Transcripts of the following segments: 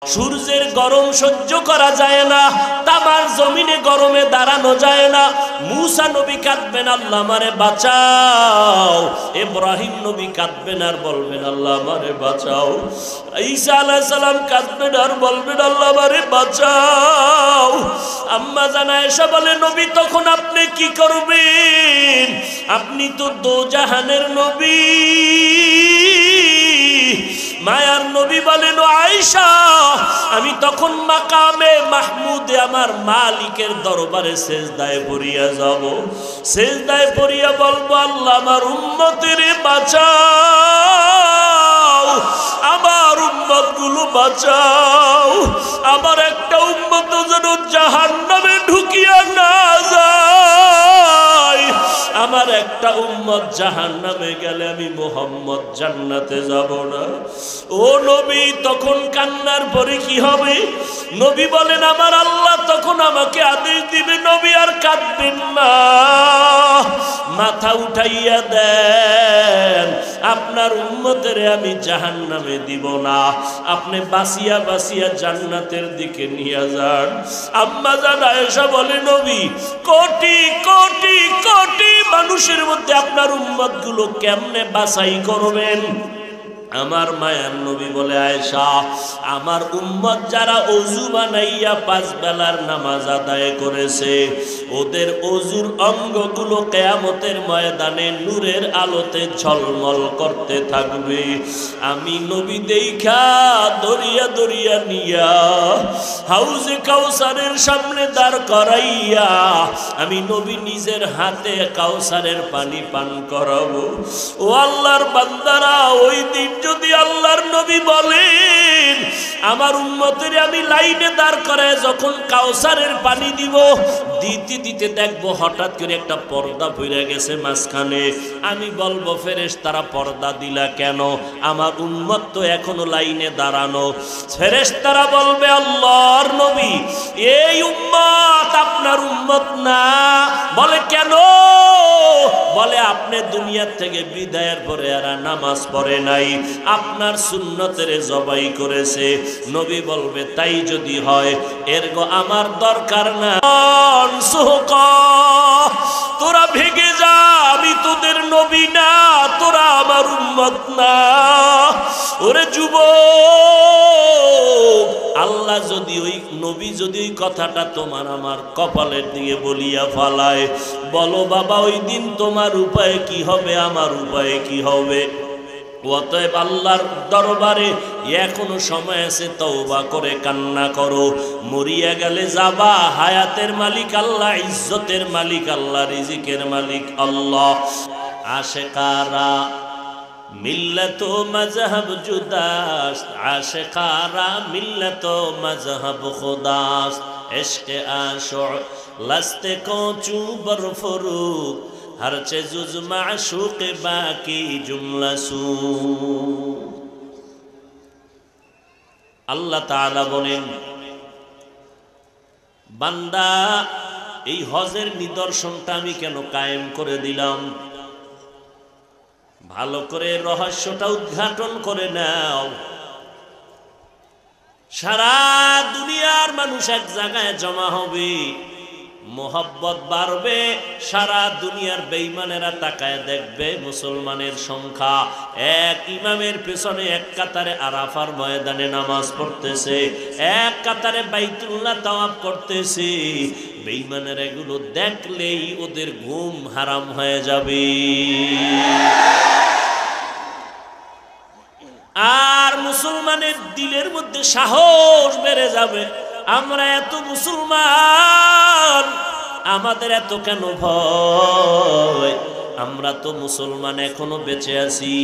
সূর্যের গরম সহ্য করা যায় না, তামার জমিনে গরমে দাঁড়ানো যায় না। মুসা নবী কাঁদবেন, আল্লাহ আমারে বাঁচাও। ইব্রাহিম নবী কাঁদবেন আর বলবেন, আল্লাহ আমারে বাঁচাও। ঈসা আলাইহিস সালাম কাঁদবেন আর বলবেন, আল্লাহ আমারে বাঁচাও। আম্মা জান আয়েশা বলে, নবী তখন আপনি কি করবেন? আপনি তো দোজাহানের নবী। মায়ার নবী বলেন, আয়েশা আমি তখন মাকামে মাহমুদে আমার মালিকের দরবারে সেজদায় পড়িয়া যাব। সেজদায় পড়িয়া বলবো, আল্লাহ আমার উম্মতের বাঁচাও, আমার উম্মত গুলো বাঁচাও। আমার একটা উম্মত যেন জাহান্নামে ঢুকিয়া না যায়। আমার একটা উম্মত জাহান্নামে গেলে আমি মুহাম্মদ জান্নাতে যাব না। ও নবী তখন কান্নার পরে কি হবে? নবী বলেন, আমার আল্লাহ তখন আমাকে আদেশ দিবে, নবী আর কাঁদবেন না, মাথা উঠাইয়া দেন, আপনার উম্মতের আমি জাহান্নামে দিব না, আপনি বাঁচিয়া বাঁচিয়া জান্নাতের দিকে নিয়ে যান। আম্মা জান আয়েশা বলে, নবী কোটি কোটি কোটি মানুষের মধ্যে আপনার উম্মত গুলো কেমনে বাছাই করবেন? আমার মায়ার নবী বলে, আয়েশা আমার উম্মত যারা ওযু বানাইয়া 5 বেলার নামাজ আদায় করেছে, ওদের ওযুর অঙ্গগুলো কিয়ামতের ময়দানে নূরের আলোতে ঝলমল করতে থাকবে। আমি নবী দেখা দরিয়া দরিয়া নিয়া হাউজে কাউসারের সামনে দাঁড় করাইয়া আমি নবী নিজের হাতে কাউসারের পানি পান করাবো। ও আল্লাহর বান্দারা, ওই দিন যদি আল্লাহর নবী বলেন আমার উম্মতের আমি লাইনে দাঁড় করায় যখন কাউসারের পানি দিব, দিতে দিতে দেখবো হঠাৎ করে একটা পর্দা পড়ে গেছে মাঝখানে। আমি বলবো, ফেরেশতারা পর্দা দিলা কেন? আমার উম্মত তো এখনো লাইনে দাঁড়ানো। ফেরেশতারা বলবে, আল্লাহর নবী এই উম্মত আপনার উম্মত না। বলে কেন? বলে আপনি দুনিয়ার থেকে বিদায়ের পরে এরা নামাজ পড়ে নাই, আপনার সুন্নতের জবাই করেছে। নবী বলবে, তাই যদি হয় এরগো আমার দরকার না, তোরা ভেগে যা, আমি তোদের নবী না, তোরা আমার উম্মত না। ওরে যুবক, আল্লাহ যদি ওই নবী যদি ওই কথাটা তোমার আমার কপালের দিকে বলিয়া ফালায়, বলো বাবা ওই দিন তোমার উপায় কি হবে, আমার উপায় কি হবে? অতএব আল্লাহর দরবারে এখনো সময় আছে, তওবা করে কান্না করো। মরিয়া গেলে যাবা, হায়াতের মালিক আল্লাহ, ইজ্জতের মালিক আল্লাহ, রিজিকের মালিক আল্লাহ। আশেকারা মিল্লত মজহব জুদাস, আশেকারা মিল্লত মজহব খুদাস, ইশকে আশুক লস্তে কো চুবর ফরুক, हर चीज़ माशूक बाकी जुमला सू। আল্লাহ তাআলা বলেন, বান্দা এই হজের নিদর্শনটা আমি কেন কায়েম করে দিলাম? ভালো করে রহস্যটা উদ্ঘাটন করে নাও। সারা দুনিয়ার মানুষ এক জায়গায় জমা হবে, মোহব্বত বাড়বে, সারা দুনিয়ার বেঈমানেরা তাকায় দেখবে মুসলমানের সংখ্যা এক ইমামের পেছনে এক কাতারে আরাফার ময়দানে নামাজ পড়তেছে, এক কাতারে বাইতুল্লাহ তাওয়াফ করতেছে। বেঈমানেরা এগুলো দেখলেই ওদের ঘুম হারাম হয়ে যাবে, আর মুসলমানের দিলের মধ্যে সাহস বেড়ে যাবে। আমরা এত মুসলমান, আমাদের এত কেন ভয়? আমরা তো মুসলমান এখনো বেঁচে আছি।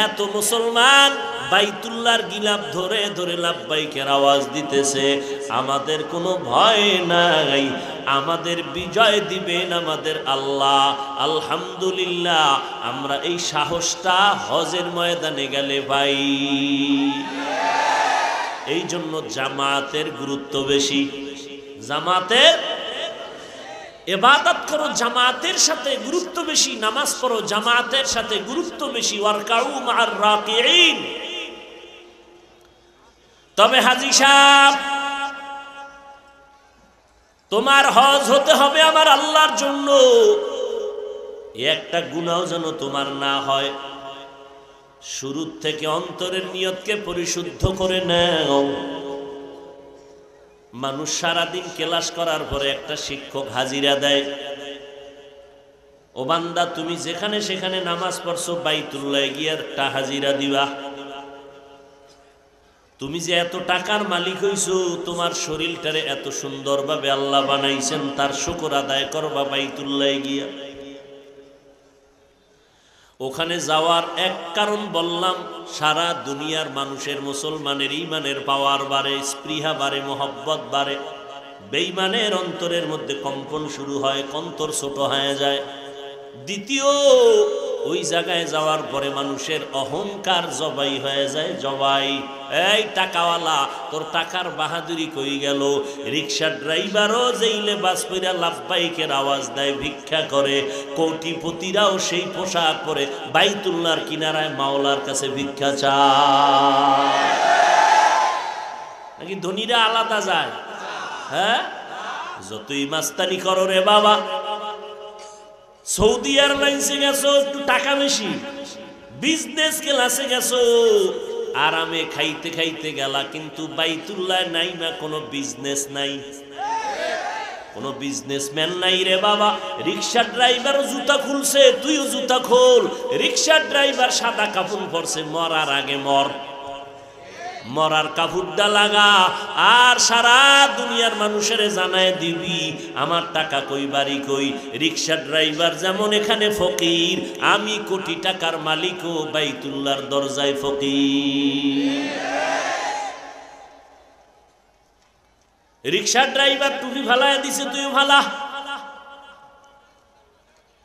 এত মুসলমান বাইতুল্লাহর গিলাফ ধরে ধরে লাব্বাইকের আওয়াজ দিতেছে, আমাদের কোনো ভয় নাই, আমাদের বিজয় দিবেন আমাদের আল্লাহ। আলহামদুলিল্লাহ, আমরা এই সাহসটা হজের ময়দানে গেলে পাই। এই জন্য জামাতের গুরুত্ব বেশি। জামাতের ইবাদত করো, জামাতের সাথে গুরুত্ব বেশি। নামাজ পড়ো, জামাতের সাথে গুরুত্ব বেশি। ওয়ারকাউ মা'আর রাকিঈন, তবে হাজী সাহেব, তোমার হজ হতে হবে আমার আল্লাহর জন্য, একটা গুনাহ যেন তোমার না হয়। শুরু থেকে অন্তরের নিয়তকে পরিশুদ্ধ করে নাও। মানুষ সারাদিন ক্লাস করার পরে একটা শিক্ষক হাজিরা দেয়, ও বান্দা তুমি যেখানে সেখানে নামাজ পড়ছো, বাইতুল্লাহ গিয়ে একটা হাজিরা দিবা। তুমি যে এত টাকার মালিক হইছো, তোমার শরীরটারে এত সুন্দরভাবে আল্লাহ বানাইছেন, তার শুকর আদায় করবা বাইতুল্লাহ গিয়া। ওখানে যাওয়ার এক কারণ বললাম, সারা দুনিয়ার মানুষের মুসলমানের ঈমানের পাওয়ার বাড়ে, স্পৃহা বাড়ে, মোহব্বত বাড়ে। বেঈমানের অন্তরের মধ্যে কম্পন শুরু হয়, অন্তর ছোট হয়ে যায়। দ্বিতীয়, ওই জায়গায় যাওয়ার পরে মানুষের অহংকার জবাই হয়ে যায়, জবাই। এই টাকাওয়ালা, তোর টাকার বাহাদুরি কই গেল? রিক্সার ড্রাইভারও যেইলে বাস পইরা লাভবাইকের আওয়াজ দেয়, ভিক্ষা করে। কোটিপতিরাও সেই পোশাক পরে বাইতুল্লাহর কিনারায় মাওলার কাছে ভিক্ষা চায়। নাকি ধনীরা আলাদা যায়? হ্যাঁ, যতই মাস্তানি করো রে বাবা, সৌদি এয়ারলাইন্সে গেছো একটু টাকা বেশি, বিজনেস ক্লাসে গেছো আরামে খাইতে খাইতে গেলা, কিন্তু বাইতুল্লাহ নাই না, কোনো বিজনেস নাই, কোনো বিজনেসম্যান নাই রে বাবা। রিক্সা ড্রাইভার জুতা খুলছে, তুইও জুতা খোল। রিক্সা ড্রাইভার সাদা কাপড় পরছে, মরার আগে মর, মরার কাপড়টা লাগা, আর সারা দুনিয়ার মানুষের জানায় দিবি আমার টাকা কই, বাড়ি কই। রিক্সা ড্রাইভার যেমন এখানে ফকির, আমি কোটি টাকার মালিকও বাইতুল্লাহর দরজায় ফকির। রিক্সা ড্রাইভার টুপি ফালায় দিছে, তুইও ফালা।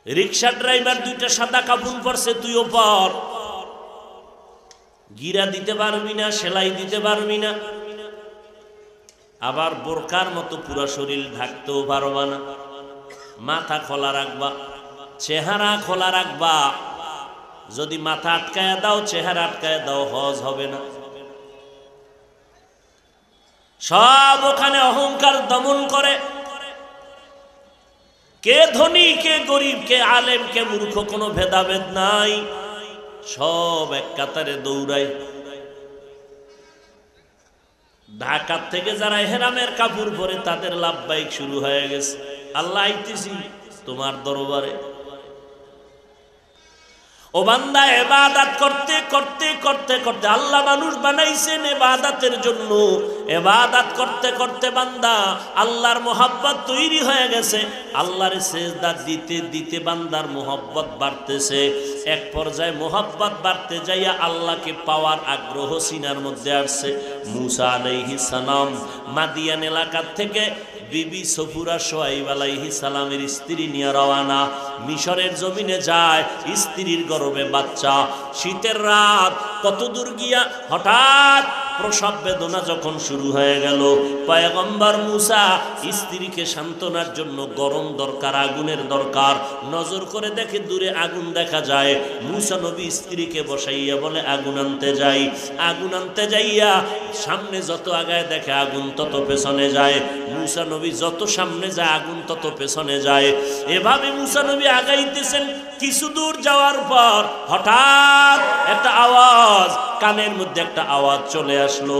রিক্সা ড্রাইভার দুইটা সাদা কাপড় পরছে, তুইও পর। গিরা দিতে পারবি না, সেলাই দিতে পারবি না, আবার বোরকার মতো পুরো শরীর ঢাকতেও পারবা না। মাথা খোলা রাখবা, চেহারা খোলা রাখবা। যদি মাথা আটকায় দাও, চেহারা আটকায় দাও, হজ হবে না। সব ওখানে অহংকার দমন করে। কে ধনী, কে গরিব, কে আলেম, কে মূর্খ, কোনো ভেদাভেদ নাই, সব এক কাতারে দৌড়ায়। ঢাকা থেকে যারা হেরামের কাপড় পরে, তাদের লাভবাহিক শুরু হয়ে গেছে, আল্লাহ আইতেছি তোমার দরবারে। ও বান্দা, ইবাদত করতে করতে করতে করতে, আল্লাহ মানুষ বানাইছেন ইবাদতের জন্য। ইবাদত করতে করতে বান্দা আল্লাহর মোহাব্বত তৈরি হয়ে গেছে। আল্লাহর সিজদা দিতে দিতে বান্দার মোহাব্বত বাড়তেছে। এক পর্যায়ে মোহাব্বত বাড়তে যাইয়া আল্লাহকে পাওয়ার আগ্রহ সিনার মধ্যে আসছে। মুসা আলাইহিস সালাম মাদিয়ান এলাকা থেকে বিবি সফুরা সোয়াইব আলাইহিস সালামের স্ত্রী নিয়ে রওয়ানা, মিশরের জমিনে যায়। স্ত্রীর গর্ভে বাচ্চা, শীতের রাত, কত দূর গিয়া হঠাৎ প্রসব বেদনা যখন শুরু হয়ে গেল, পয়গম্বর মুসা স্ত্রীকে সান্ত্বনার জন্য গরম দরকার, আগুনের দরকার। নজর করে দেখে দূরে আগুন দেখা যায়। মুসা নবী স্ত্রীকে বসাইয়া বলে আগুন আনতে যাই। আগুন আনতে যাইয়া সামনে যত আগায় দেখে আগুন তত পেছনে যায়। মুসা নবী যত সামনে যায় আগুন তত পেছনে যায়। এভাবে মুসা নবী আগাইতেছেন। কিছু দূর যাওয়ার পর হঠাৎ একটা আওয়াজ, কানের মধ্যে একটা আওয়াজ চলে আসলো।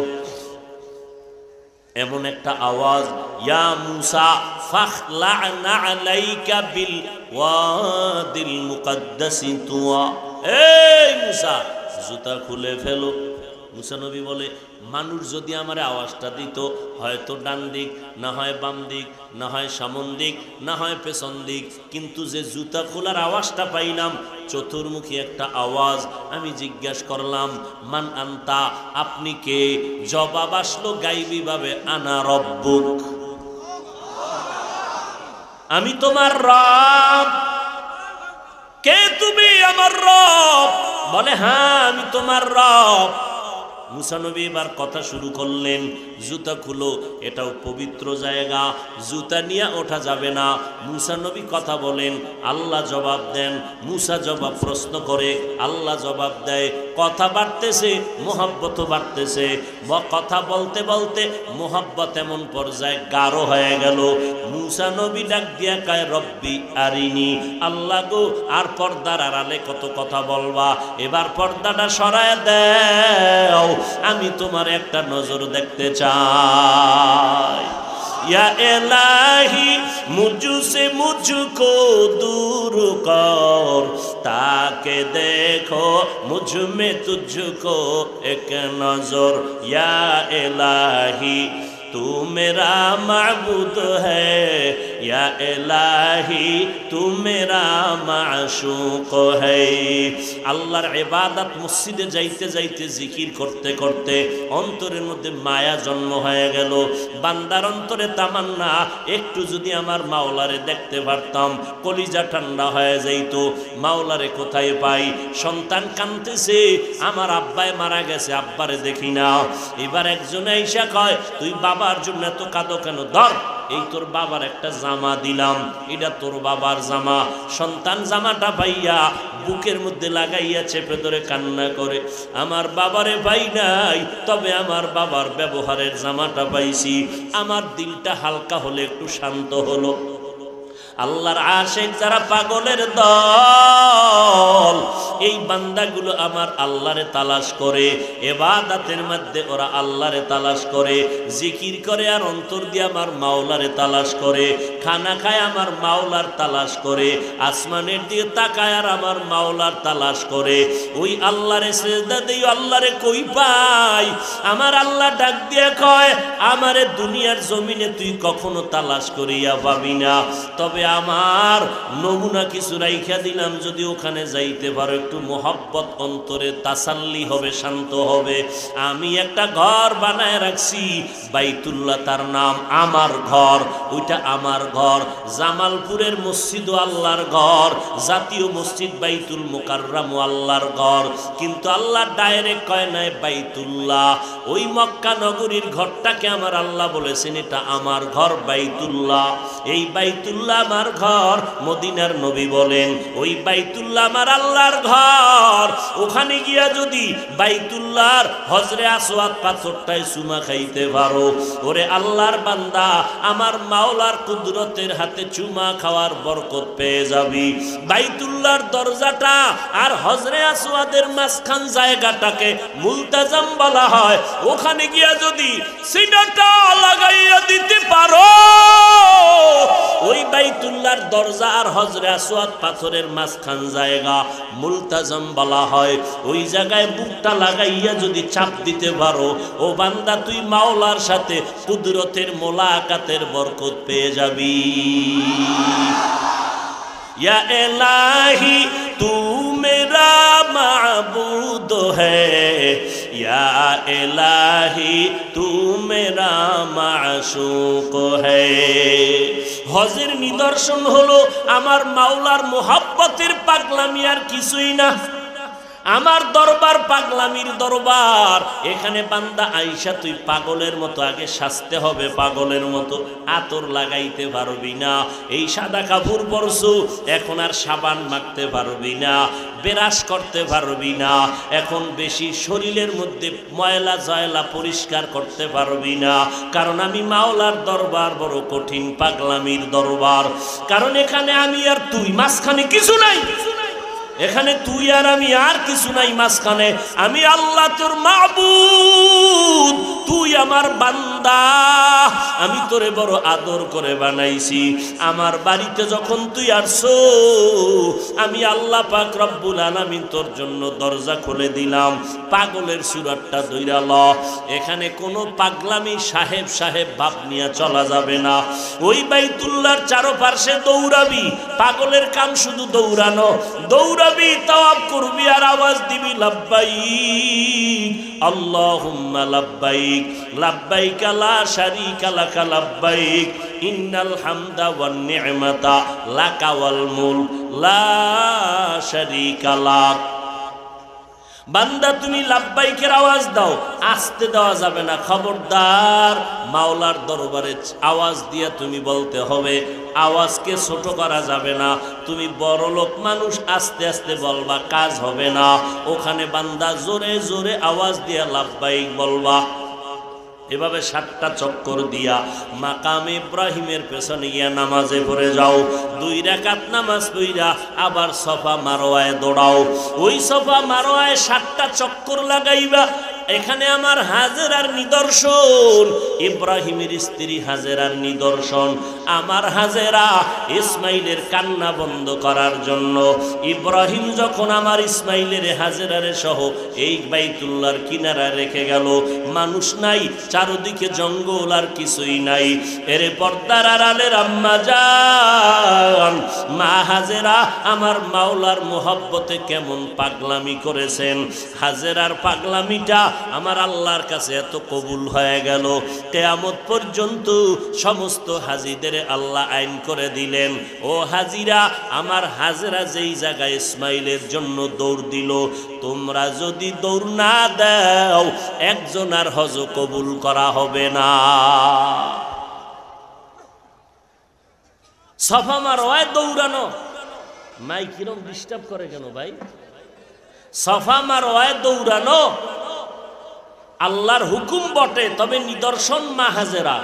এমন একটা আওয়াজ, ইয়া মুসা ফাখলা'না আলাইকা বিল ওয়াদিল মুকাদ্দাসি তুয়া। এই মুসা, জুতা খুলে ফেলো। মুসা নবী বলে, মানুষ যদি আমার আওয়াজটা দিত, হয়তো ডান দিক, না হয় বাম দিক, না হয় সামন দিক, না হয় পেছন দিক, কিন্তু যে জুতা খোলার আওয়াজটা পাইলাম, চতুর্মুখী একটা আওয়াজ। আমি জিজ্ঞাসা করলাম, মান আনতা, আপনি কে? জবাব আসলো গাইবী ভাবে, আনা রব্বুক, আমি তোমার রব। কে তুমি? আমার রব। বলে, হ্যাঁ আমি তোমার রব। মুসা নবী এবার কথা শুরু করলেন, জুতা খুলো, এটাও পবিত্র জায়গা, জুতা নিয়ে ওঠা যাবে না। মুসা নবী কথা বলেন, আল্লাহ জবাব দেন, মুসা জবাব প্রশ্ন করে, আল্লাহ জবাব দেয়। কথা বাড়তেছে, মোহাব্বতও বাড়তেছে। কথা বলতে বলতে মোহাব্বত এমন পর্যায়ে গাঢ় হয়ে গেল। মুসা নবী ডাক দিয়া কয়, রব্বি আরিনি, আল্লাহ গো আর পর্দার আড়ালে কত কথা বলবা, এবার পর্দাটা সরায় দাও, আমি তোমার একটা নজর দেখতে চাই। या इलाही मुझसे मुझको दूर कर, ताके देखो मुझ में तुझको एक नजर। या इलाही तू मेरा माबूद है, या इलाही तू मेरा माशूक है। আল্লাহর ইবাদত মসজিদে যাইতে যাইতে জিকির করতে করতে অন্তরের মধ্যে মায়া জন্ম হয়ে গেল। বান্দার অন্তরে তামান্না, একটু যদি আমার মাওলারে দেখতে পারতাম, কলিজা ঠান্ডা হয়ে যাইত। মাওলারে কোথায় পাই? সন্তান কাঁদতেছে, আমার আব্বাই মারা গেছে, আব্বারে দেখি না। এবার একজন আইসা কয়, তুই বাবার জন্য এত কাঁদো কেন? ধর, এই তোর বাবার একটা জামা দিলাম, এটা তোর বাবার জামা। সন্তান জামাটা পাইয়া বুকের মধ্যে লাগাইয়া চেপে ধরে কান্না করে, আমার বাবারে পাই নাই, তবে আমার বাবার ব্যবহারের জামাটা পাইছি, আমার দিলটা হালকা হলে একটু শান্ত হলো। আল্লাহর আশিক যারা পাগলের দল, এই বান্দাগুলো আমার আল্লাহরে তালাশ করে, ইবাদতের মধ্যে ওরা আল্লাহরে তালাশ করে, জিকির করে আর অন্তর দিয়ে আমার মাওলারে তালাশ করে, খানা খায় আমার মাওলার তালাশ করে, আসমানের দিকে তাকায় আর আমার মাওলার তালাশ করে। ওই আল্লাহরে সিজদা দেই, আল্লাহরে কই পাই? আমার আল্লাহ ডাক দিয়ে কয়, আমারে দুনিয়ার জমিনে তুই কখনো তালাশ করিয়া পাবি না, তবে আমার নমুনা কিছু রাইখা দিলাম, যদি ওখানে যাইতে পারো একটু মোহাব্বত অন্তরে তাসাল্লি হবে, শান্ত হবে। আমি একটা ঘর বানায় রাখছি, বাইতুল্লাহ তার নাম, আমার ঘর, ওইটা আমার ঘর। জামালপুরের মসজিদও আল্লাহর ঘর, জাতীয় মসজিদ বাইতুল মুকাররম আল্লাহর ঘর, কিন্তু আল্লাহ ডাইরেক্ট কয় নাই বাইতুল্লাহ। ওই মক্কা নগরীর ঘরটাকে আমার আল্লাহ বলেছেন এটা আমার ঘর বাইতুল্লাহ। এই বাইতুল্লাহ আমার ঘর। মদিনার নবী বলেন, ওই বাইতুল্লাহ আমার আল্লাহর ঘর। ওখানে গিয়া যদি বাইতুল্লাহর হজরে আসওয়াদ পাথরটায় চুমা খাইতে পারো, ওরে আল্লাহর বান্দা, আমার মাওলার কুদরতের হাতে চুমা খাওয়ার বরকত পেয়ে যাবি। বাইতুল্লাহর দরজাটা আর হজরে আসওয়াদের মাঝখান জায়গাটাকে মুলতাজাম বলা হয়। ওখানে গিয়া যদি সিনাটা লাগাইয়া দিতে পারো, ওই বাইতুল্লাহর দরজা আর হজরে আসওয়াদ পাথরের মাঝখান জায়গা মুলতাজাম বলা হয়। ওই জায়গায় বুকটা লাগাইয়া যদি চাপ দিতে পারো, ও বান্দা তুই মাওলার সাথে কুদরতের মোলাকাতের বরকত পেয়ে যাবি। ইয়া ইলাহি তু মেরা মাবুদ হ্যায়, ইয়া ইলাহি তু মেরা মাশূক হ্যায়। হজের নিদর্শন হলো আমার মাওলার মোহাব্বতের পাগলামি, আর কিছুই না। আমার দরবার পাগলামির দরবার। এখানে বান্দা আইসা তুই পাগলের মতো আগে সাজতে হবে, পাগলের মতো আতর লাগাইতে পারবি না। এই সাদা কাপড় পরছু, এখন আর সাবান মাখতে পারবি না, বেরাস করতে পারবি না, এখন বেশি শরীরের মধ্যে ময়লা জয়লা পরিষ্কার করতে পারবি না। কারণ আমি মাওলার দরবার বড় কঠিন, পাগলামির দরবার। কারণ এখানে আমি আর তুই, মাঝখানে কিছু নাই। এখানে তুই আর আমি, আর কিছু নাই মাঝখানে। আমি আল্লাহ তোর মাবুদ, তুই আমার বান্দা। আমি তোরে বড় আদর করে বানাইছি। আমার বাড়িতে যখন তুই আসছো, আমি আল্লাহ পাক রব্বুল আলামিন তোর জন্য দরজা খুলে দিলাম। পাগলের সুরাতটা ধইরা ল। এখানে কোনো পাগলামি সাহেব সাহেব ভাব নিয়ে চলা যাবে না। ওই বাইতুল্লাহর চারপাশে দৌড়াবি, পাগলের কাম শুধু দৌড়ানো। দৌড়াবি, তাওয়াব করবি আর আওয়াজ দিবি লাব্বাইক আল্লাহুম্মা লাব্বাইক, লাব্বাইক লা শারীকা লাকা লাব্বাইক, ইন্নাল হামদা ওয়ান নি'মাতা লাকা ওয়াল মুলক লা শারীকা লাক। বান্দা তুমি লাব্বাইকের আওয়াজ দাও, আসতে দেওয়া যাবে না, খবরদার। মাওলার দরবারে আওয়াজ দিয়ে তুমি বলতে হবে, আওয়াজকে ছোট করা যাবে না। তুমি বড় লোক মানুষ, আস্তে আস্তে বলবা, কাজ হবে না। ওখানে বান্দা জোরে জোরে আওয়াজ দিয়া লাব্বাইক বলবা। এভাবে 7টা চক্কর দিয়া মাকামে ইব্রাহিমের পেছনে গিয়া নামাজে পড়ে যাও। 2 রাকাত নামাজ পড়া আবার সফা মারওয়ায় দৌড়াও। ওই সফা মারওয়ায় 7টা চক্কর লাগাইবা। এখানে আমার হাজেরার নিদর্শন, ইব্রাহিমের স্ত্রী হাজেরার নিদর্শন। আমার হাজেরা ইসমাইলের কান্না বন্ধ করার জন্য ইব্রাহিম যখন আমার ইসমাইলের হাজেরারে সহ এই বাইতুল্লাহর কিনারা রেখে গেল, মানুষ নাই, চারদিকে জঙ্গল আর কিছুই নাই। এরে পর্দার আড়ালের আম্মা জান মা হাজেরা আমার মাওলার মোহব্বতে কেমন পাগলামি করেছেন। হাজেরার পাগলামিটা আমার আল্লাহর কাছে এত কবুল হয়ে গেল, কিয়ামত পর্যন্ত সমস্ত হাজিদের আল্লাহ আইন করে দিলেন, ও হাজিরা, আমার হাজেরা যেই জায়গায় ইসমাইলের জন্য দৌড় দিল, তোমরা যদি দৌড় না দাও একজন আর হজ কবুল করা হবে না। সফা মারওয়ায় দৌড়ানো, মাই কিরম ডিস্টার্ব করে কেন ভাই? সফা মারওয়ায় দৌড়ানো আল্লাহর হুকুম বটে, তবে নিদর্শন মা হাজেরা।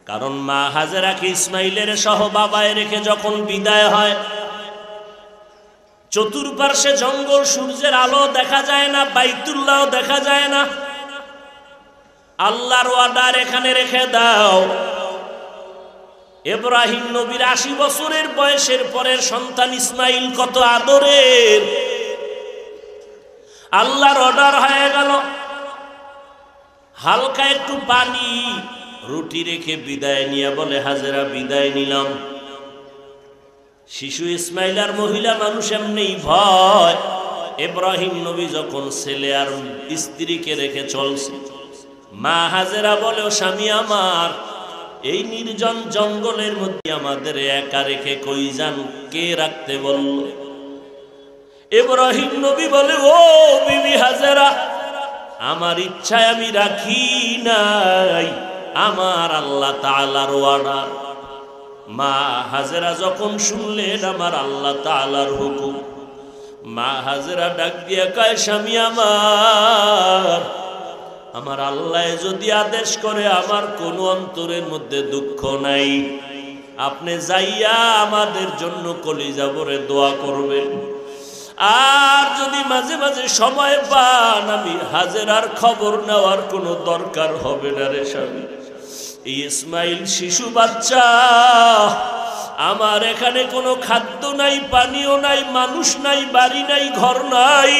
কারণ মা হাজেরাকে ইসমাইলের সহ বাবায় রেখে যখন বিদায় হয়, চতুর্পার্শ্বে জঙ্গল, সূর্যের আলো দেখা যায় না, বাইতুল্লাহ দেখা যায় না। আল্লাহর ওয়াদার এখানে রেখে দাও। ইব্রাহিম নবীর 80 বছরের বয়সের পরের সন্তান ইসমাইল কত আদরের। আল্লাহর অর্ডার হয়ে গেল, হালকা একটু পানি রুটি রেখে বিদায় নিয়ে বলে, হাজেরা বিদায় নিলাম। শিশু ইসমাইল আর মহিলা মানুষ এমনি ভয়। ইব্রাহিম নবী যখন ছেলে আর স্ত্রীকে রেখে চলছে, মা হাজেরা বলে, ও স্বামী আমার, এই নির্জন জঙ্গলের মধ্যে আমাদের একা রেখে কই যান, কে রাখতে বলল? ইব্রাহিম নবী বলে, ও বিবি হাজেরা, আমার ইচ্ছায় আমি রাখি নাই, আমার আল্লাহ তাআলার অর্ডার। মা হাজেরা যখন শুনলেন আমার আল্লাহ তাআলার হুকুম, মা হাজেরা ডাক দিয়ে কয়, স্বামী আমার আল্লাহ যদি আদেশ করে আমার কোনো অন্তরের মধ্যে দুঃখ নাই, আপনি যাইয়া আমাদের জন্য কলিজা ভরে দোয়া করবেন। আর যদি মাঝে মাঝে সময় পান, আমি হাজেরার খবর নেওয়ার কোনো দরকার হবে না রে স্বামী। ইসমাইল শিশু বাচ্চা, আমার এখানে কোনো খাদ্য নাই, পানীয় নাই, মানুষ নাই, বাড়ি নাই, ঘর নাই,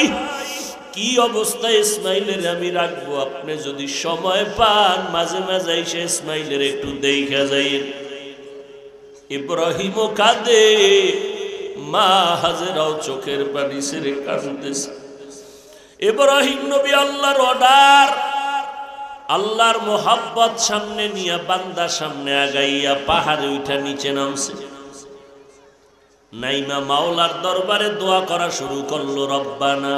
কি অবস্থায় ইসমাইলের আমি রাখবো? আপনি যদি সময় পান মাঝে মাঝে এসে ইসমাইলের একটু দেখা যাইয়েন। ইব্রাহিমও কাঁদে, মা হাজেরাও চোখের পানি ছেড়ে কাঁদতেছে। ইব্রাহিম নবী আল্লাহর অর্ডার, আল্লাহর মোহাব্বত সামনে নিয়ে বান্দা সামনে আগাইয়া পাহাড়ে উঠা নিচে নামছে। নাইমা মাওলার দরবারে দোয়া করা শুরু করলো, রব্বানা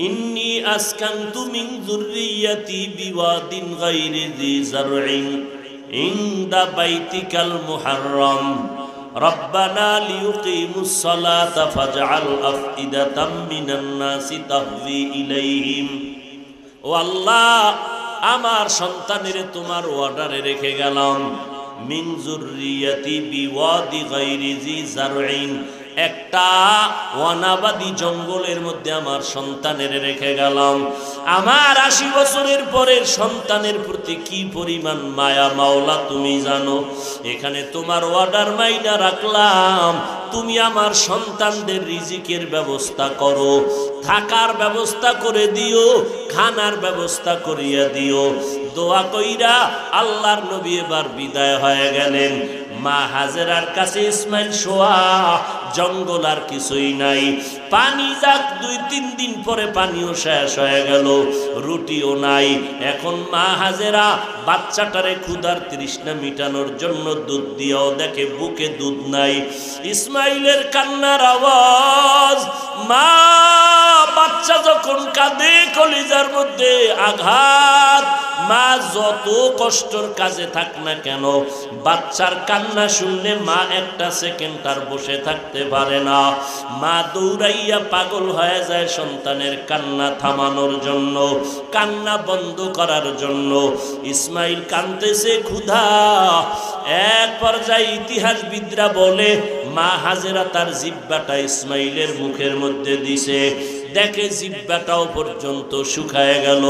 ইন্নী আসকানতু মিন যুররিয়াতি বিওয়াদিন গায়রি যি যারইন ইনদা বাইতিকাল মুহাররম রব্বানা লিয়ুকিমুস সালাতা ফাজআল আফইদাতাম মিনান নাসি তাহভি ইলাইহিম। ও আল্লাহ, আমার সন্তানের তোমার অর্ডারে রেখে গেলাম, মিন যুররিয়াতি বিওয়াদি গায়রি যি যারইন, একটা ওয়ানাবাদী জঙ্গলের মধ্যে আমার সন্তানের রেখে গেলাম। আমার 80 বছরের পরের সন্তানের প্রতি কি পরিমাণ মায়া মাওলা তুমি জানো। এখানে তোমার অর্ডার মাইনা রাখলাম, তুমি আমার সন্তানদের রিজিকের ব্যবস্থা করো, থাকার ব্যবস্থা করে দিও, খানার ব্যবস্থা করিয়া দিও। দোয়া কইরা আল্লাহর নবী এবার বিদায় হয়ে গেলেন। মা হাজেরার কাছে ইসমাইল শোয়া, জঙ্গল আর কিছুই নাই। পানি যাক 2-3 দিন পরে পানিও শেষ হয়ে গেল, রুটিও নাই। এখন মা হাজেরা বাচ্চাটারে ক্ষুধার তৃষ্ণা মিটানোর জন্য দুধ দিয়েও দেখে বুকে দুধ নাই। ইসমাইলের কান্নার আওয়াজ, মা বাচ্চা যখন কাঁদে কলিজার মধ্যে আঘাত। মা যত কষ্টর কাজে থাক না কেন, বাচ্চার কান্না শুনলে মা একটা সেকেন্ড আর বসে থাকতে পারে না। মা দৌড়াইয়া পাগল হয়ে যায় সন্তানের কান্না থামানোর জন্য, কান্না বন্ধ করার জন্য। ইসমাইল কাঁদতেছে ক্ষুধা। এক পর্যায়ে ইতিহাসবিদরা বলে মা হাজেরা তার জিহ্বাটা ইসমাইলের মুখের মধ্যে দিছে, দেখে জিহ্বাটাও পর্যন্ত শুকায় গেল।